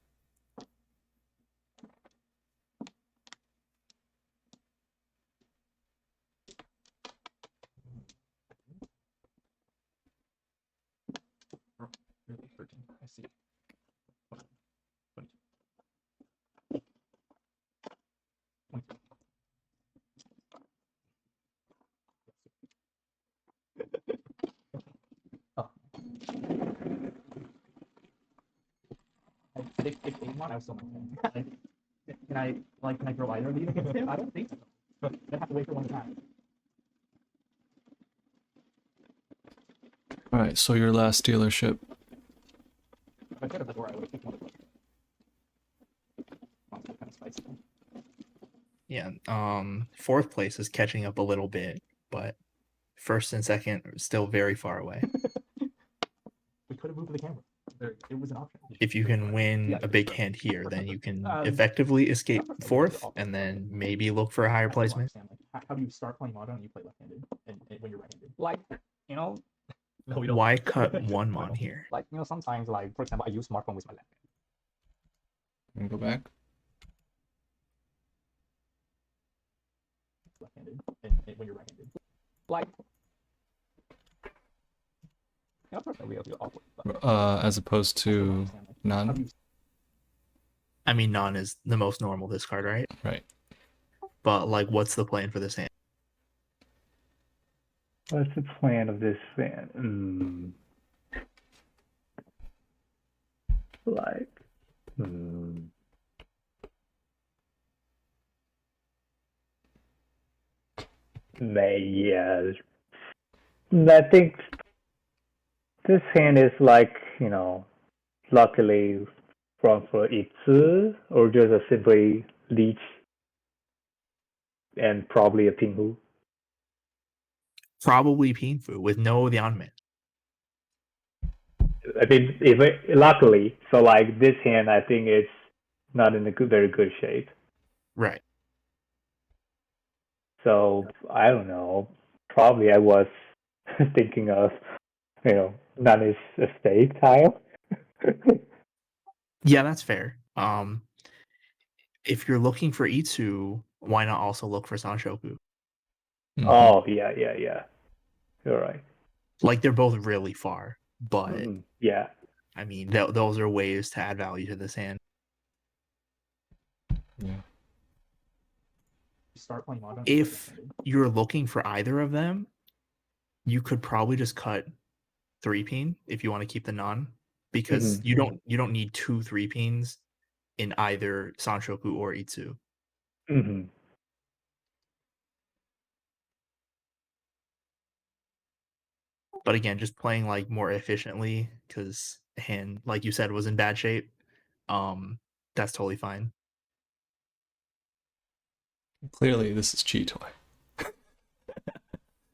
Speaker 6: Really? 13. I see. 22. 22. Oh. If Amon, I was still my can I throw either of these against him? I don't think so. I'd have to wait for one to pass.
Speaker 1: Alright, so your last dealership.
Speaker 6: If I could have the door, I would have picked one of them. Kind of spicy.
Speaker 3: Yeah. 4th place is catching up a little bit, but 1st and 2nd are still very far away.
Speaker 6: We could have moved the camera. It was an option.
Speaker 3: If you can win a big hand here, then you can effectively escape 4th and then maybe look for a higher placement.
Speaker 6: How do you start playing Mahjong and you play left-handed and when you're right-handed? Like, you know, no,
Speaker 3: Why cut 1 mon here?
Speaker 6: like, you know, sometimes, like, for example, I use smartphone with my left hand.
Speaker 1: And go back.
Speaker 6: Left-handed and when you're right-handed. Like, yeah, personally, I feel awkward. But
Speaker 1: As opposed to none.
Speaker 3: I mean, non is the most normal discard, right?
Speaker 1: Right.
Speaker 3: But like, what's the plan for this hand?
Speaker 2: What's the plan of this fan? like, yeah. I think this hand is like, luckily from for Itsu or just a simply leech and probably a Pinghu.
Speaker 3: Probably Paifu with no Lianmen.
Speaker 2: I mean, luckily, so like this hand, I think it's not in a very good shape.
Speaker 3: Right.
Speaker 2: So I don't know. Probably I was thinking of, none is a stake tile.
Speaker 3: Yeah, that's fair. If you're looking for Itsu, why not also look for Sanshoku?
Speaker 1: Mhm.
Speaker 2: Oh yeah. You're right.
Speaker 3: Like they're both really far, but
Speaker 2: Yeah.
Speaker 3: I mean, those are ways to add value to this hand.
Speaker 1: Yeah.
Speaker 6: Start playing Mahjong.
Speaker 3: If you're looking for either of them, you could probably just cut 3-pin if you want to keep the non, because you don't need 2 3-pins in either Sanshoku or Itsu. But again, just playing like more efficiently because the hand, like you said, was in bad shape. That's totally fine.
Speaker 1: Clearly, this is Chi Toy.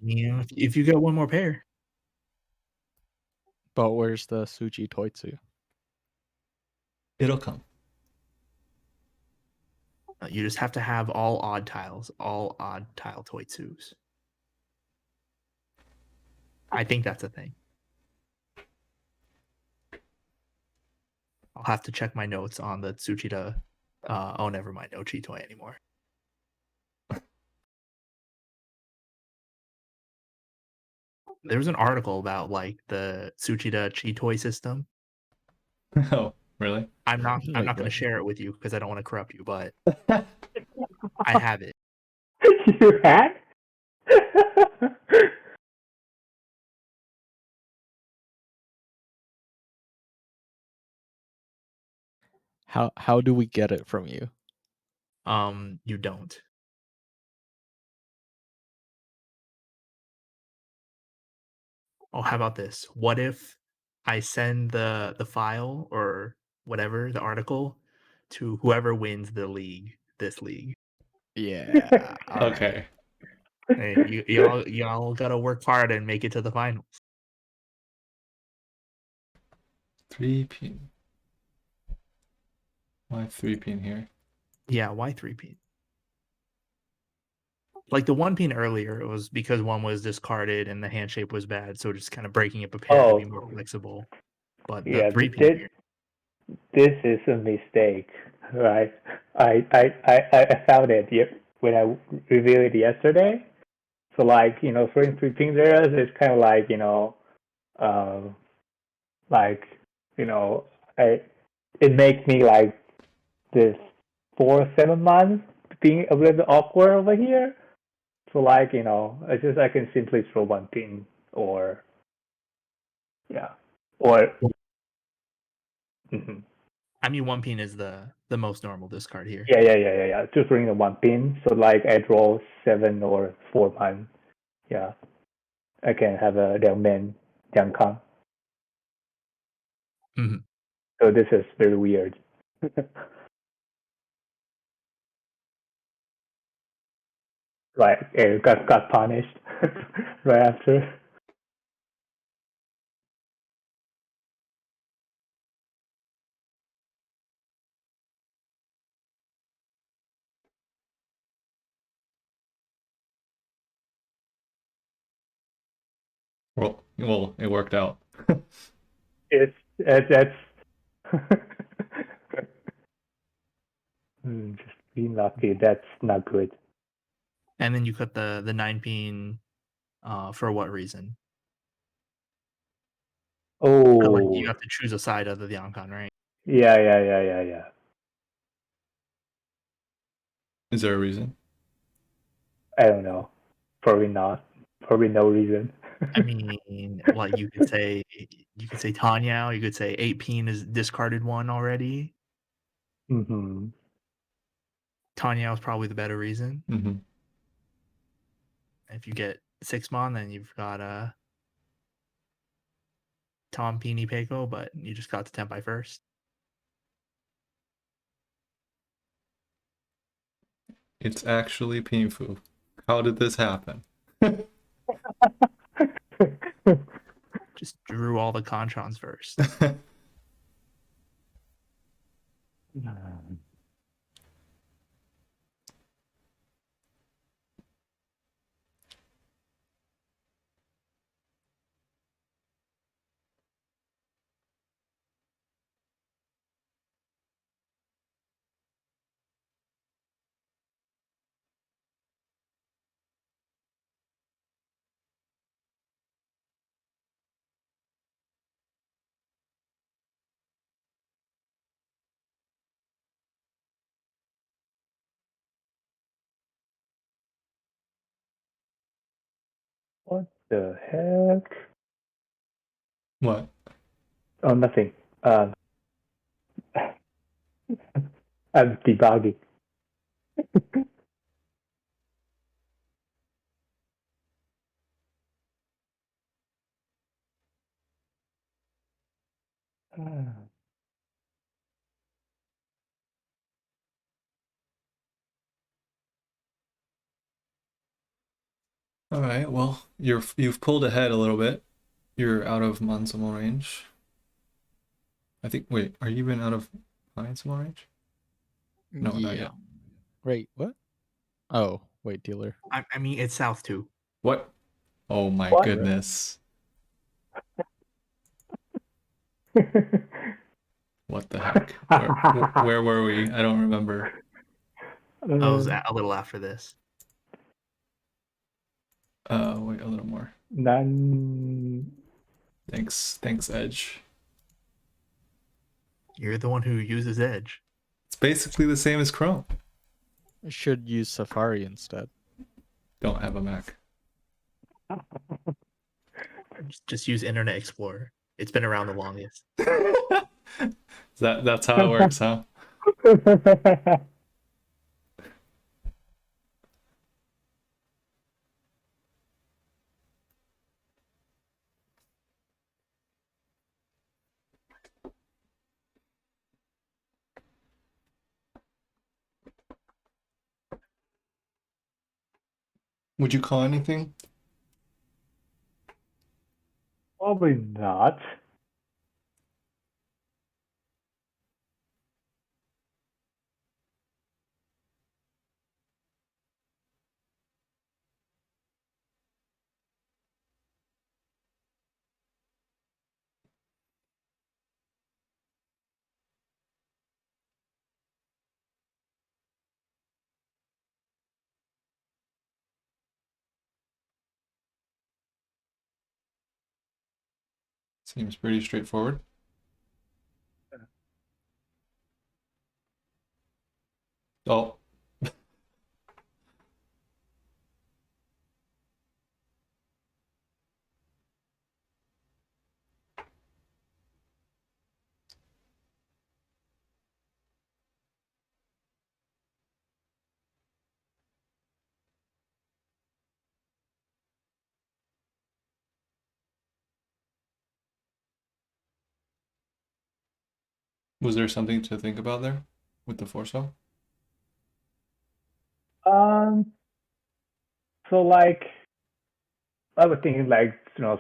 Speaker 3: Yeah, if you get one more pair,
Speaker 4: But where's the Suji Toitsu?
Speaker 1: It'll come.
Speaker 3: you just have to have all odd tile Toitsus. I think that's a thing. I'll have to check my notes on the Tsuchida. Oh, never mind. No Chi Toy anymore. There was an article about like the Tsuchida Chi Toy system.
Speaker 1: Oh, really?
Speaker 3: I'm not going to share it with you because I don't want to corrupt you, but I have it.
Speaker 2: You had?
Speaker 4: How do we get it from you?
Speaker 3: You don't. Oh, how about this? What if I send the file or whatever, the article, to whoever wins the league, this league?
Speaker 4: Yeah. All right.
Speaker 1: Okay.
Speaker 3: Hey, y'all gotta work hard and make it to the finals.
Speaker 1: 3-pin. Why 3-pin here?
Speaker 3: Yeah, why 3-pin? Like the 1-pin earlier, it was because one was discarded and the hand shape was bad, so just kind of breaking up a pair to be more flexible. But the 3-pin here,
Speaker 2: this is a mistake, right? I found it when I reviewed it yesterday. So like, for 3 pin areas, it's kind of like, like, it makes me like this 4 7 months being a little bit awkward over here. So like, I can simply throw 1 pin or or
Speaker 3: I mean 1-pin is the most normal discard here.
Speaker 2: Yeah. Just bring the 1 pin. So like I draw 7 or 4 man. Yeah. I can have a Liangmen Liangkang. So this is very weird. Right, it got punished right after.
Speaker 1: Well, it worked out.
Speaker 2: That's just being lucky. That's not good.
Speaker 3: And then you cut the 9-pin for what reason?
Speaker 2: Oh,
Speaker 3: Like you have to choose a side of the Yonkan, right?
Speaker 2: Yeah.
Speaker 1: Is there a reason?
Speaker 2: I don't know. Probably not. Probably no reason.
Speaker 3: I mean, like you could say Tanyao, you could say 8 is discarded one already.
Speaker 2: Mm-hmm.
Speaker 3: Tanyao is probably the better reason.
Speaker 1: Mm-hmm.
Speaker 3: If you get 6 then you've got Tom Peony Peiko, but you just got the Tenpai first.
Speaker 1: It's actually Paifu. How did this happen?
Speaker 3: Just drew all the Conchons first.
Speaker 2: What the heck?
Speaker 1: What?
Speaker 2: Oh, nothing. I'm debugging.
Speaker 1: All right. Well, you've pulled ahead a little bit. You're out of Mansumo range. I think. Wait, are you even out of Mansumo range? No, not yet.
Speaker 4: Wait, what? Oh, wait, dealer.
Speaker 3: I mean, it's South too.
Speaker 1: What? Oh my
Speaker 2: What?
Speaker 1: goodness. What the heck? Where were we? I don't remember.
Speaker 3: I was a little after this.
Speaker 1: Wait, a little more.
Speaker 2: None.
Speaker 1: Thanks, Edge.
Speaker 3: You're the one who uses Edge.
Speaker 1: It's basically the same as Chrome.
Speaker 4: I should use Safari instead.
Speaker 1: Don't have a Mac.
Speaker 3: Just use Internet Explorer. It's been around the longest.
Speaker 1: That's how it works, huh? Would you call anything?
Speaker 2: Probably not.
Speaker 1: Seems pretty straightforward. Oh. Was there something to think about there with the Forso?
Speaker 2: So like, I was thinking like,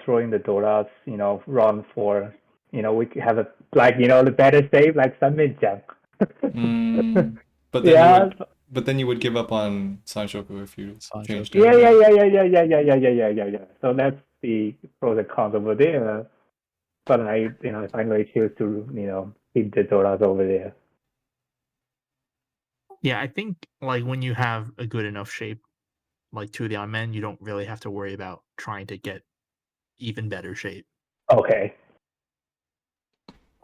Speaker 2: throwing the dollars, run for, we could have a, like, the better save, like Sanminjiang.
Speaker 1: But then
Speaker 2: Yeah.
Speaker 1: but then you would give up on Sanshoku if you
Speaker 4: Sanshoku.
Speaker 1: changed
Speaker 2: Yeah.
Speaker 1: it.
Speaker 2: So that's the pros and cons over there. But I finally choose to, keep the dollars over there.
Speaker 3: Yeah, I think like when you have a good enough shape, like to the on men, you don't really have to worry about trying to get even better shape.
Speaker 2: Okay.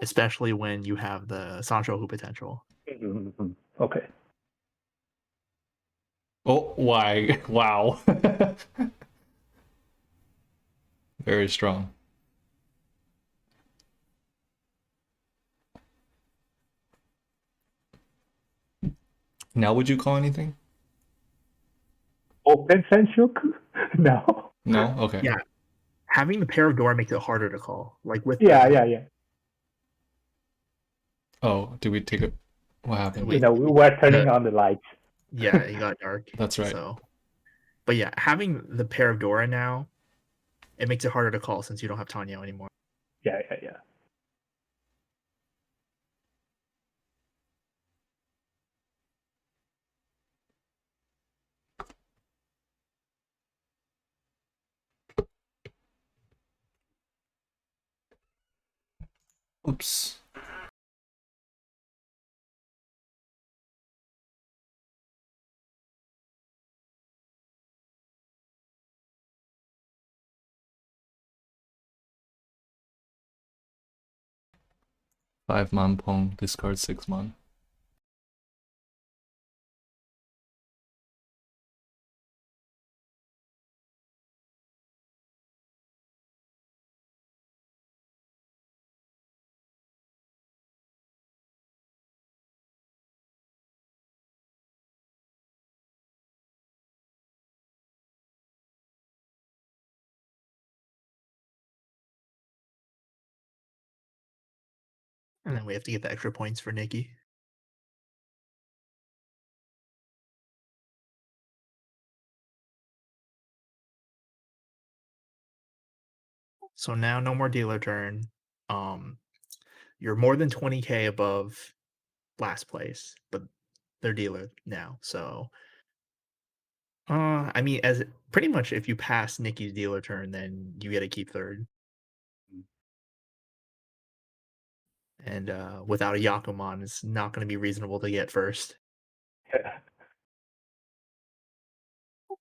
Speaker 3: Especially when you have the Sanshoku potential.
Speaker 2: Mm-hmm. Okay.
Speaker 1: Oh, why? Wow. Very strong. Now would you call anything?
Speaker 2: Open Senshuk? No.
Speaker 1: No? Okay.
Speaker 3: Yeah. Having the pair of door makes it harder to call. Like with
Speaker 2: Yeah,
Speaker 3: the,
Speaker 2: yeah.
Speaker 1: Oh, did we take it? What happened?
Speaker 3: Wait.
Speaker 2: We're turning on the lights.
Speaker 3: Yeah, it got dark.
Speaker 1: That's right.
Speaker 3: So, but yeah, having the pair of Dora now, it makes it harder to call since you don't have Tanya anymore.
Speaker 2: Yeah.
Speaker 1: Oops. Five man Pong, discard 6 man.
Speaker 3: And then we have to get the extra points for Nikki. So now no more dealer turn. You're more than 20k above last place, but they're dealer now. So I mean, as pretty much if you pass Nikki's dealer turn, then you get to keep third. And without a Yakuman, it's not going to be reasonable to get first.
Speaker 2: Yeah.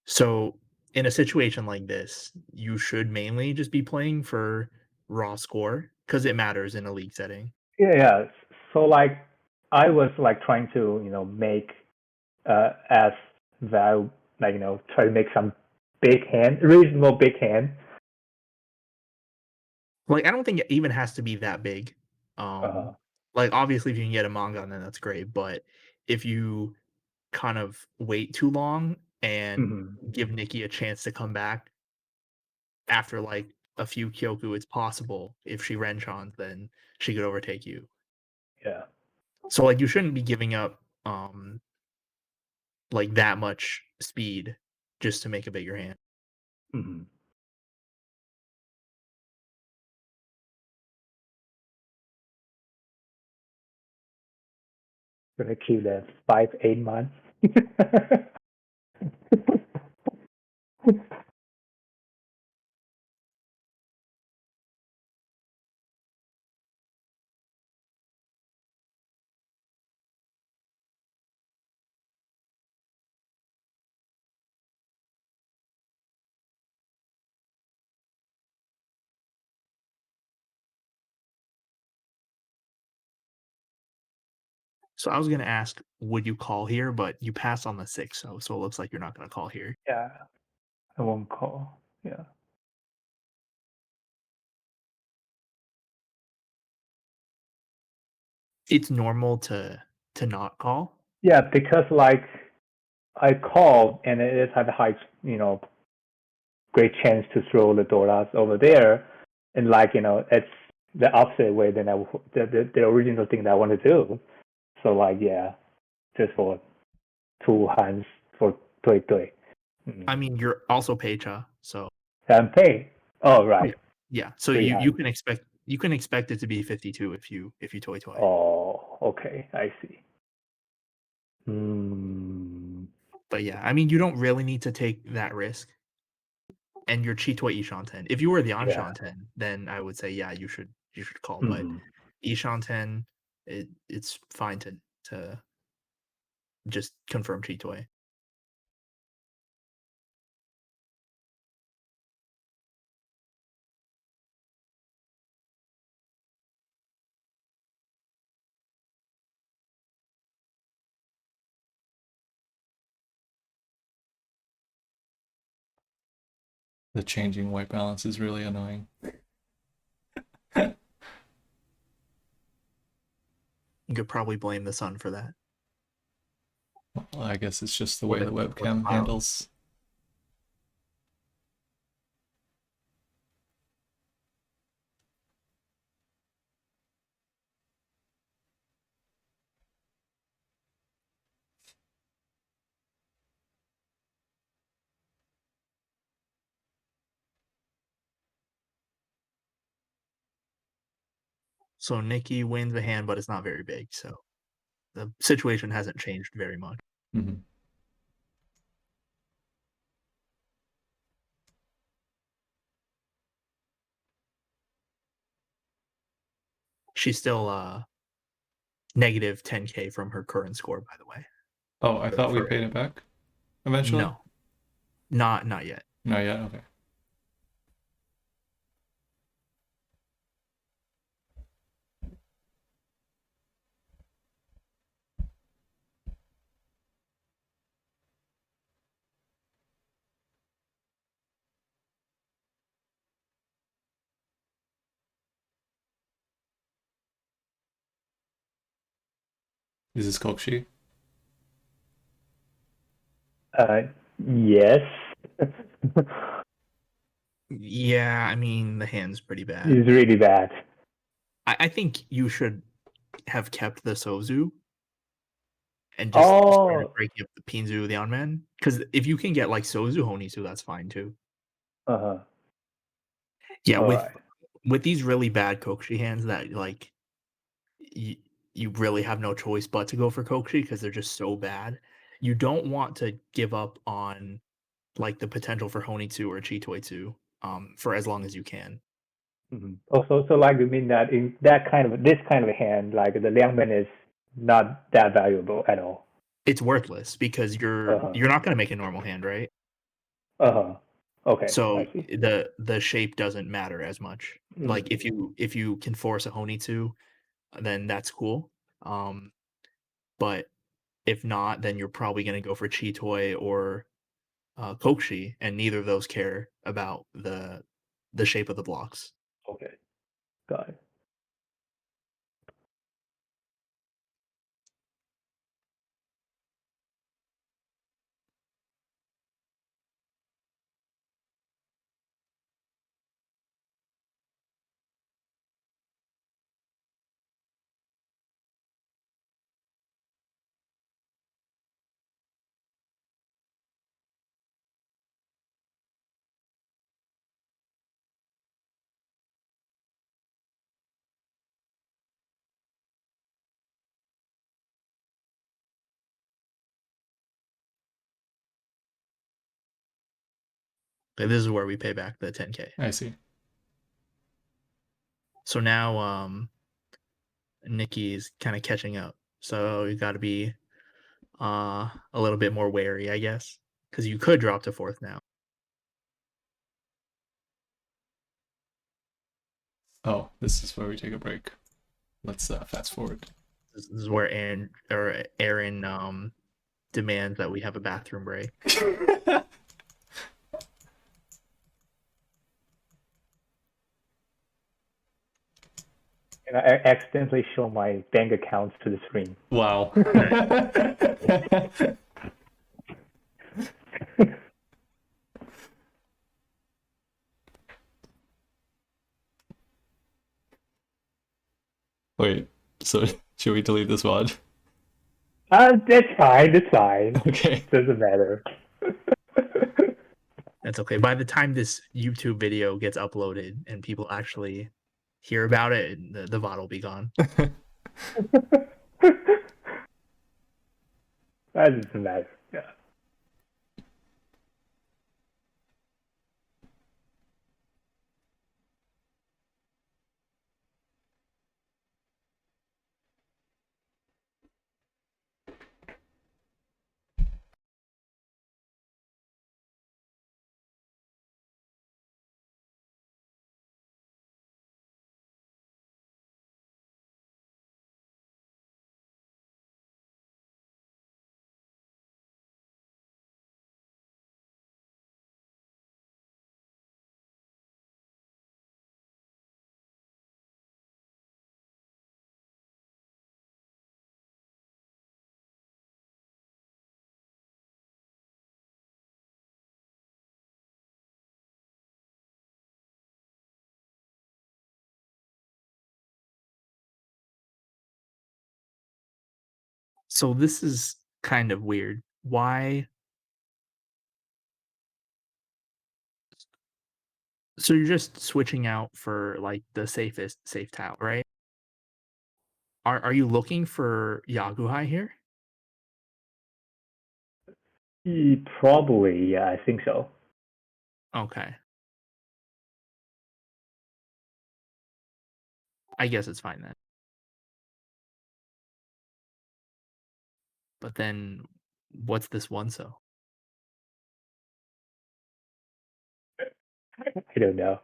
Speaker 3: So in a situation like this, you should mainly just be playing for raw score because it matters in a league setting.
Speaker 2: Yeah. So like, I was like trying to make as value, like try to make some big hand, reasonable big hand.
Speaker 3: Like I don't think it even has to be that big.
Speaker 2: Uh,
Speaker 3: Like obviously if you can get a manga, then that's great. But if you kind of wait too long and give Nikki a chance to come back after like a few Kyoku, it's possible if she Renchons, then she could overtake you.
Speaker 2: Yeah.
Speaker 3: So like you shouldn't be giving up like that much speed just to make a bigger hand.
Speaker 2: Mm-hmm. Gonna kill the 5-8 months.
Speaker 3: So I was gonna ask, would you call here? But you pass on the 6, so it looks like you're not gonna call here.
Speaker 2: Yeah. I won't call. Yeah.
Speaker 3: It's normal to not call.
Speaker 2: Yeah, because like I called and it had a high, great chance to throw the dollars over there, and like it's the opposite way than the original thing that I want to do. So like yeah, just for 2 hands for 对对.
Speaker 3: I mean, you're also Pecha, so
Speaker 2: Then pay. Oh right.
Speaker 3: yeah. So
Speaker 2: Three
Speaker 3: you
Speaker 2: hands.
Speaker 3: can expect it to be 52 if you toy.
Speaker 2: Oh, okay, I see. Hmm.
Speaker 3: But yeah, I mean, you don't really need to take that risk. And you're Chitoi Ishanten. If you were the Anshanten, then I would say yeah, you should call. But Ishanten, it's fine to just confirm Chitoi.
Speaker 1: The changing white balance is really annoying.
Speaker 3: You could probably blame the sun for that.
Speaker 1: Well, I guess it's just the way the
Speaker 3: Or the
Speaker 1: webcam
Speaker 3: cloud.
Speaker 1: handles.
Speaker 3: So Nikki wins the hand, but it's not very big. So the situation hasn't changed very much.
Speaker 1: Mm-hmm.
Speaker 3: She's still negative 10K from her current score, by the way.
Speaker 1: Oh, I thought we
Speaker 3: for-
Speaker 1: paid it back eventually?
Speaker 3: No, not yet.
Speaker 1: Not yet? Okay. Is this Kokshi?
Speaker 2: Yes.
Speaker 3: Yeah, I mean the hand's pretty bad.
Speaker 2: It's really bad.
Speaker 3: I think you should have kept the Sozu and just started
Speaker 2: Oh,
Speaker 3: breaking up the Pinzu, the Onman. Because if you can get like Sozu Honisu, that's fine too.
Speaker 2: uh-huh.
Speaker 3: Yeah,
Speaker 2: All
Speaker 3: with
Speaker 2: right.
Speaker 3: with these really bad Kokshi hands that like you really have no choice but to go for Kokshi because they're just so bad. You don't want to give up on like the potential for Honitsu or Chitoitsu for as long as you can.
Speaker 2: Mm-hmm. Also, so like you mean that in that kind of this kind of hand, like the Liangman is not that valuable at all.
Speaker 3: It's worthless because
Speaker 2: Uh-huh.
Speaker 3: you're not going to make a normal hand, right?
Speaker 2: Uh-huh. Okay,
Speaker 3: So
Speaker 2: I see.
Speaker 3: the shape doesn't matter as much. Like if you can force a Honitsu, then that's cool. But if not, then you're probably going to go for Chitoi or Kokshi, and neither of those care about the shape of the blocks.
Speaker 2: Okay, got it.
Speaker 3: Like, this is where we pay back the 10K.
Speaker 1: I see.
Speaker 3: So now Nikki's kind of catching up. So you got to be a little bit more wary, I guess, because you could drop to fourth now.
Speaker 1: Oh, this is where we take a break. Let's fast forward.
Speaker 3: This is where Aaron demands that we have a bathroom break.
Speaker 2: And I accidentally show my bank accounts to the screen.
Speaker 1: Wow. Wait, so should we delete this VOD?
Speaker 2: That's fine. That's fine.
Speaker 1: Okay.
Speaker 2: Doesn't matter.
Speaker 3: That's okay. By the time this YouTube video gets uploaded and people actually hear about it, the VOD will be gone.
Speaker 2: That doesn't matter. Yeah.
Speaker 3: So this is kind of weird. Why? So you're just switching out for like the safest safe tile, right? Are you looking for Yaguhai here?
Speaker 2: Probably, yeah, I think so.
Speaker 3: Okay. I guess it's fine then. But then what's this one so?
Speaker 2: I don't know.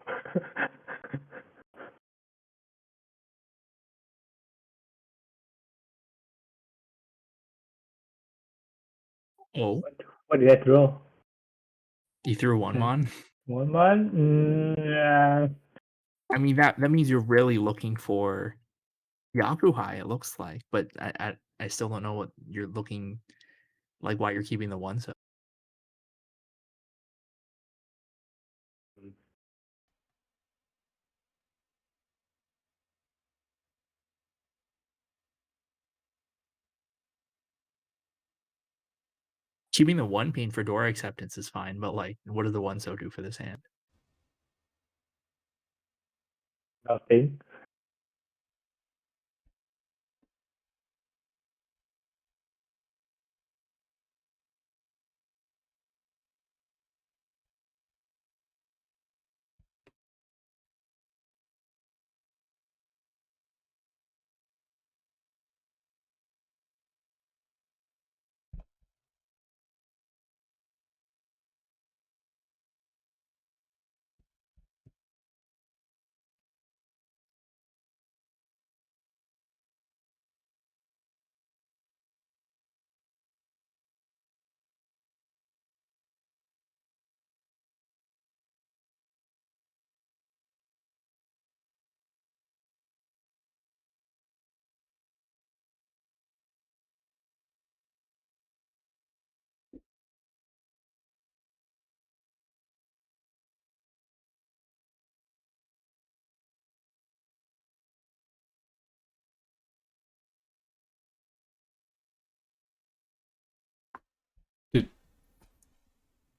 Speaker 3: Oh,
Speaker 2: What did I draw?
Speaker 3: you threw one
Speaker 2: Okay.
Speaker 3: mon?
Speaker 2: 1 1? Yeah.
Speaker 3: I mean that means you're really looking for Yakuhai, it looks like, but I still don't know what you're looking like why you're keeping the one so. Keeping the one pain for door acceptance is fine, but like what does the one so do for this hand?
Speaker 2: Nothing.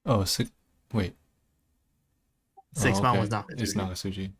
Speaker 1: Oh, six. Wait.
Speaker 3: Six
Speaker 1: Oh,
Speaker 3: mon
Speaker 1: okay.
Speaker 3: was not
Speaker 1: It's Nagasuji.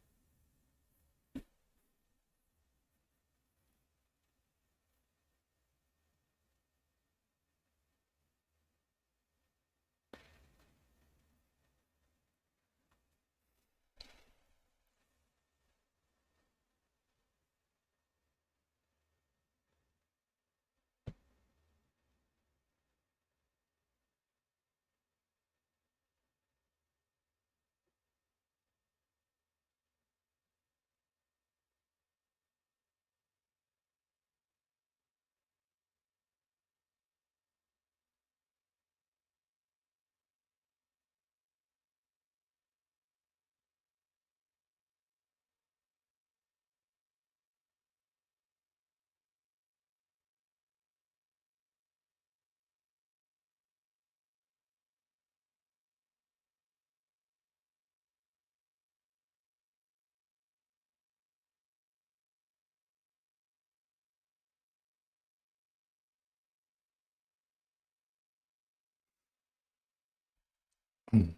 Speaker 1: Hmm.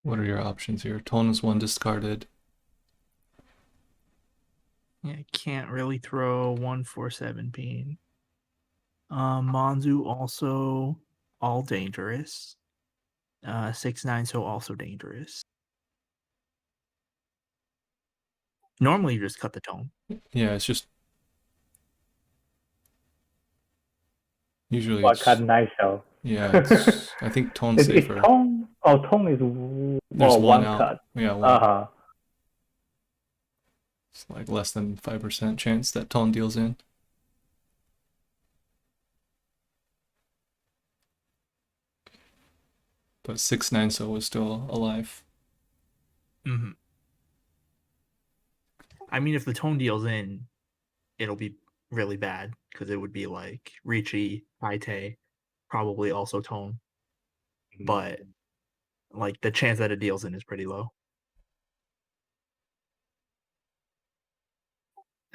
Speaker 1: What are your options here? Tone is one discarded.
Speaker 3: Yeah, can't really throw 1/4 pin. Manzu also all dangerous. 6/9 so also dangerous. Normally you just cut the tone.
Speaker 1: Yeah, it's just usually
Speaker 2: Well, I
Speaker 1: it's
Speaker 2: cut 9 so.
Speaker 1: yeah. It's I think tone's
Speaker 2: It's
Speaker 1: safer.
Speaker 2: tone. Oh, tone is
Speaker 1: There's one
Speaker 2: one
Speaker 1: out.
Speaker 2: cut.
Speaker 1: Yeah, one.
Speaker 2: Uh-huh.
Speaker 1: It's like less than 5% chance that tone deals in. But 6/9 so was still alive.
Speaker 3: Mm-hmm. I mean, if the tone deals in, it'll be really bad because it would be like Ricci, Aite, probably also tone. But like the chance that it deals in is pretty low.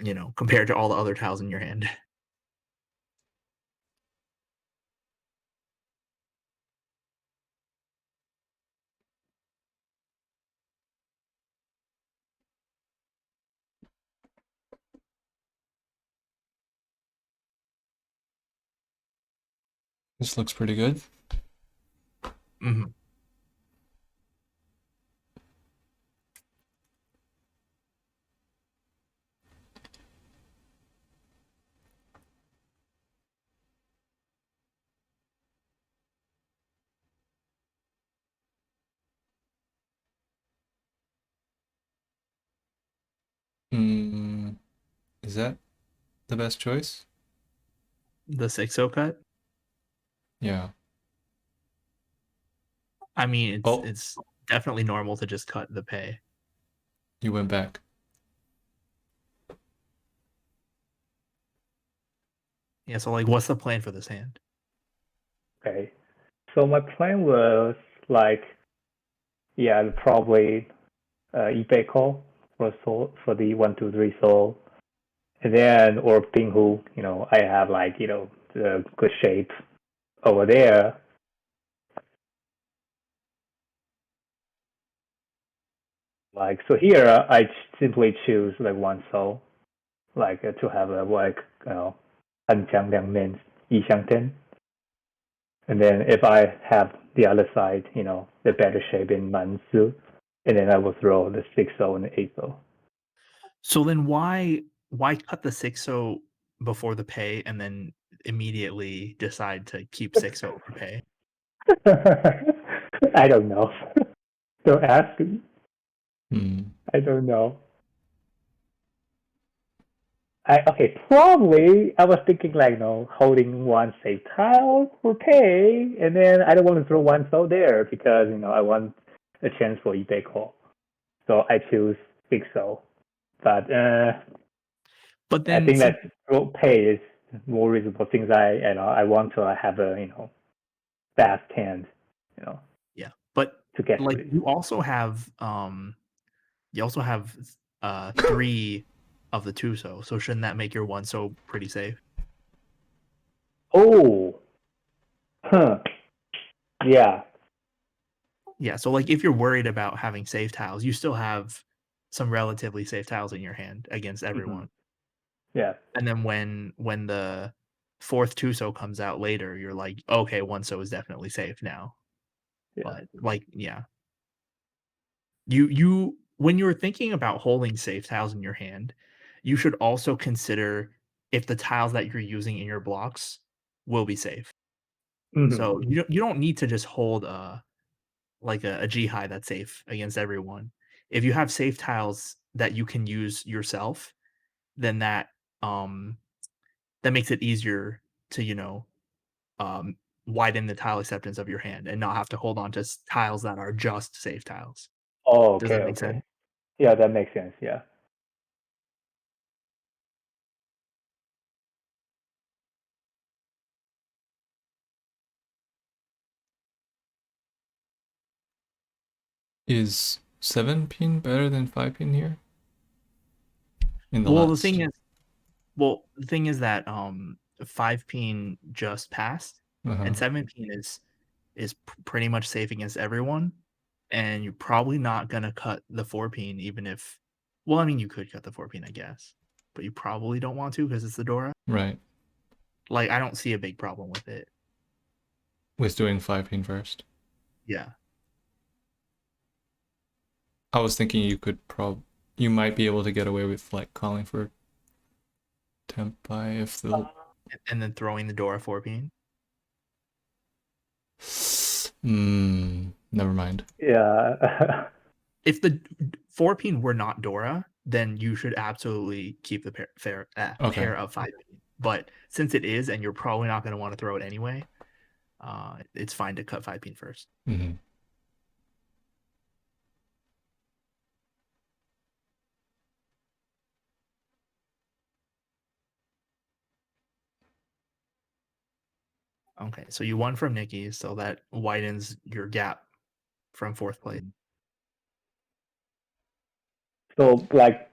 Speaker 3: You know, compared to all the other tiles in your hand.
Speaker 1: This looks pretty good.
Speaker 3: Mm-hmm.
Speaker 1: Is that the best choice?
Speaker 3: The 6/0 cut.
Speaker 1: Yeah.
Speaker 3: I mean,
Speaker 1: Oh.
Speaker 3: it's definitely normal to just cut the pay.
Speaker 1: You went back.
Speaker 3: Yeah, so like what's the plan for this hand?
Speaker 2: Okay. So my plan was like, yeah, probably eBay call for soul for the 1, 2, 3 soul, and then or Pinghu. You know, I have like the good shape over there. Like so here, I simply choose like one soul, like to have a like hanchan 2面一相天. And then if I have the other side, the better shape in manzu, and then I will throw the 6/0 and the 8/0.
Speaker 3: So then why cut the 6/0 before the pay and then immediately decide to keep 6/0 for pay?
Speaker 2: I don't know. Don't ask me.
Speaker 1: Hmm.
Speaker 2: I don't know. Probably I was thinking like holding one safe tile for pay, and then I don't want to throw one soul there because I want a chance for eBay call. So I choose 6/0. But
Speaker 3: But
Speaker 2: I
Speaker 3: then
Speaker 2: think that pay is more reasonable since I want to have a fast hand,
Speaker 3: yeah, but
Speaker 2: to get
Speaker 3: like
Speaker 2: through.
Speaker 3: you also have 3 of the 2/0, so shouldn't that make your 1/0 pretty safe?
Speaker 2: Oh, huh. Yeah.
Speaker 3: Yeah, so like if you're worried about having safe tiles, you still have some relatively safe tiles in your hand against everyone.
Speaker 2: Mm-hmm. Yeah.
Speaker 3: And then when the 4th 2/0 comes out later, you're like, okay, 1/0 is definitely safe now.
Speaker 2: Yeah.
Speaker 3: But like, yeah. You when you're thinking about holding safe tiles in your hand, you should also consider if the tiles that you're using in your blocks will be safe.
Speaker 2: Mm-hmm.
Speaker 3: So you don't need to just hold like a G high that's safe against everyone. If you have safe tiles that you can use yourself, then that makes it easier to, um, widen the tile acceptance of your hand and not have to hold on to tiles that are just safe tiles.
Speaker 2: Oh,
Speaker 3: Does
Speaker 2: okay,
Speaker 3: that make
Speaker 2: okay.
Speaker 3: sense?
Speaker 2: Yeah, that makes sense. Yeah.
Speaker 1: Is 7 pin better than 5 pin here? In the
Speaker 3: Well,
Speaker 1: last.
Speaker 3: the thing is that 5 pin just passed, and
Speaker 1: Uh-huh.
Speaker 3: 7 pin is pretty much safe against everyone. and you're probably not gonna cut the 4-peen, even if. Well, I mean, you could cut the 4-peen, I guess, but you probably don't want to because it's the Dora.
Speaker 1: Right.
Speaker 3: Like, I don't see a big problem with it.
Speaker 1: With doing 5-peen first.
Speaker 3: Yeah.
Speaker 1: I was thinking you might be able to get away with like calling for Tempai if the
Speaker 3: And then throwing the Dora 4-peen.
Speaker 1: never mind.
Speaker 2: Yeah.
Speaker 3: If the 4-peen were not Dora, then you should absolutely keep the pair of 5-peen. But since it is, and you're probably not going to want to throw it anyway, it's fine to cut 5-peen first.
Speaker 1: Mm-hmm.
Speaker 3: Okay, so you won from Nikki, so that widens your gap from 4th place.
Speaker 2: So like,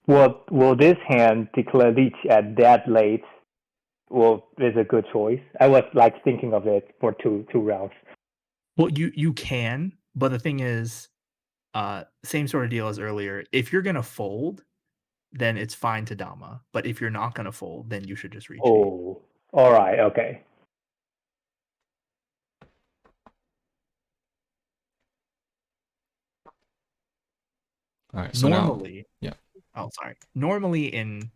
Speaker 2: will this hand declare leech at that late? Well, is a good choice. I was like thinking of it for two rounds.
Speaker 3: Well, you can, but the thing is, same sort of deal as earlier. If you're gonna fold, then it's fine to Dama. But if you're not gonna fold, then you should just retreat.
Speaker 2: Oh, all right, okay.
Speaker 1: All right. So
Speaker 3: Normally,
Speaker 1: now, yeah.
Speaker 3: Oh, sorry. Normally in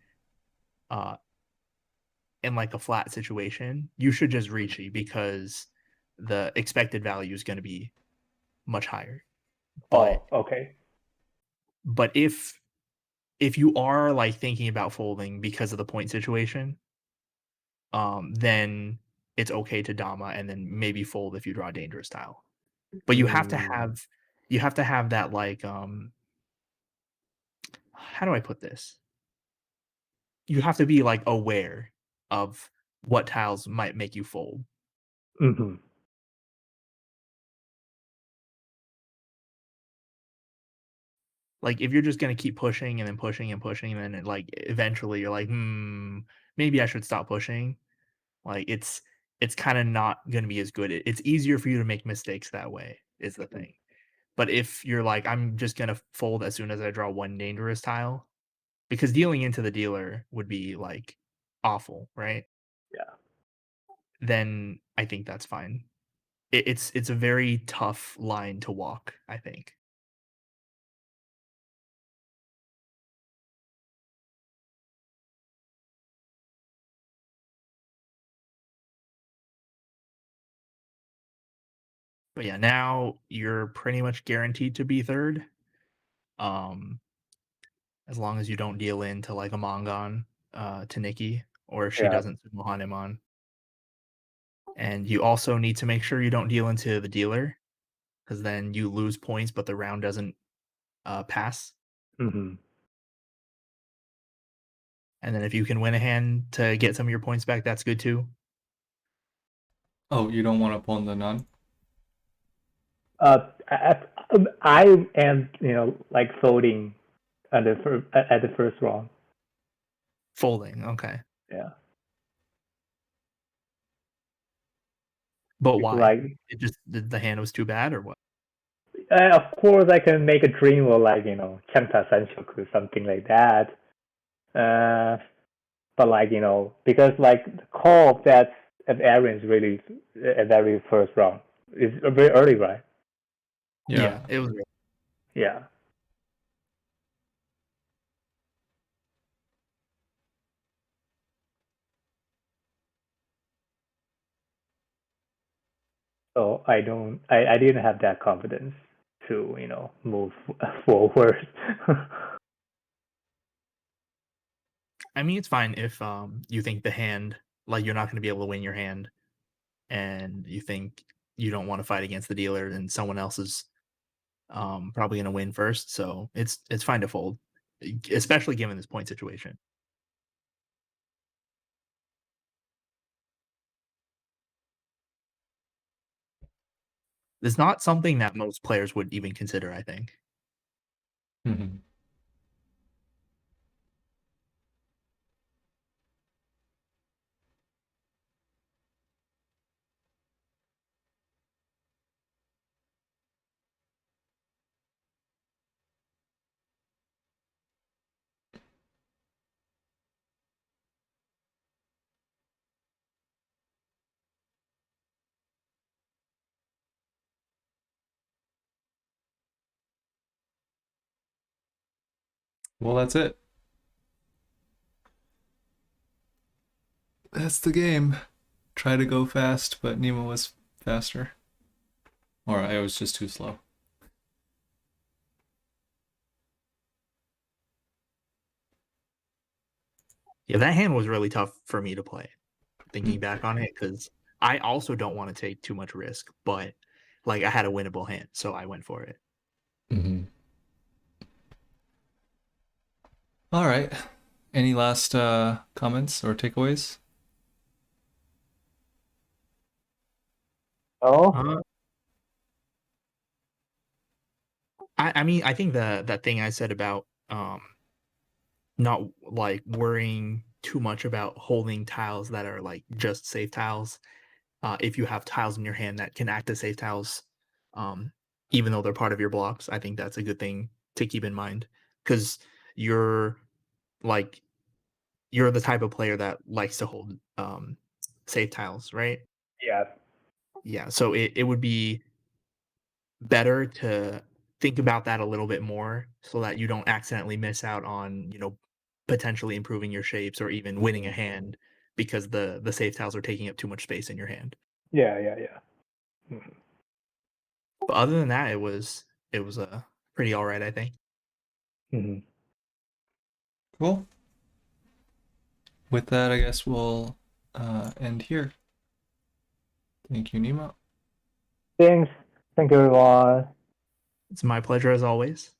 Speaker 3: like a flat situation, you should just retreat because the expected value is going to be much higher. But
Speaker 2: okay.
Speaker 3: But if you are like thinking about folding because of the point situation, then it's okay to Dama and then maybe fold if you draw a dangerous tile. But you have to have that like how do I put this? You have to be like aware of what tiles might make you fold.
Speaker 2: Mm-hmm.
Speaker 3: Like if you're just gonna keep pushing and then pushing and pushing, and then like eventually you're like, maybe I should stop pushing. Like it's kind of not gonna be as good. It's easier for you to make mistakes that way, is the thing. But if you're like, I'm just gonna fold as soon as I draw one dangerous tile, because dealing into the dealer would be like awful, right?
Speaker 2: Yeah.
Speaker 3: Then I think that's fine. It's a very tough line to walk, I think. But yeah, now you're pretty much guaranteed to be third. As long as you don't deal into like a Mongon to Nikki, or if she
Speaker 2: Yeah.
Speaker 3: doesn't sumo Hanemon. And you also need to make sure you don't deal into the dealer, because then you lose points, but the round doesn't pass.
Speaker 2: Mm-hmm.
Speaker 3: And then if you can win a hand to get some of your points back, that's good too.
Speaker 1: Oh, you don't want to pawn the nun?
Speaker 2: I am, like folding at the first round.
Speaker 3: Folding, okay.
Speaker 2: Yeah.
Speaker 3: But why?
Speaker 2: Like,
Speaker 3: It just the hand was too bad, or what?
Speaker 2: of course, I can make a dream of like Chanta Sanshoku, something like that. But like because like the call of that at Aaron is really a very first round. It's very early, right?
Speaker 3: Yeah, it was.
Speaker 2: Yeah. So I didn't have that confidence to move forward.
Speaker 3: I mean, it's fine if you think the hand, like you're not going to be able to win your hand, and you think you don't want to fight against the dealer, and someone else is probably going to win first. So it's fine to fold, especially given this point situation. It's not something that most players would even consider, I think.
Speaker 1: Mm-hmm. Well, that's it. That's the game. Try to go fast, but Nemo was faster. Or I was just too slow.
Speaker 3: Yeah, that hand was really tough for me to play. Thinking back on it, because I also don't want to take too much risk, but like I had a winnable hand, so I went for it.
Speaker 1: Mm-hmm. All right. Any last comments or takeaways?
Speaker 2: Oh,
Speaker 3: I mean, I think that thing I said about not like worrying too much about holding tiles that are like just safe tiles. If you have tiles in your hand that can act as safe tiles, um, even though they're part of your blocks, I think that's a good thing to keep in mind because you're like you're the type of player that likes to hold safe tiles, right?
Speaker 2: yeah.
Speaker 3: Yeah, so it would be better to think about that a little bit more so that you don't accidentally miss out on, potentially improving your shapes or even winning a hand because the safe tiles are taking up too much space in your hand.
Speaker 2: Yeah, yeah, yeah. Mhm.
Speaker 3: But other than that, it was pretty all right, I think.
Speaker 2: Mhm.
Speaker 1: Cool. With that, I guess we'll end here. Thank you, Nemo.
Speaker 2: Thanks. Thank you, everyone.
Speaker 3: It's my pleasure as always.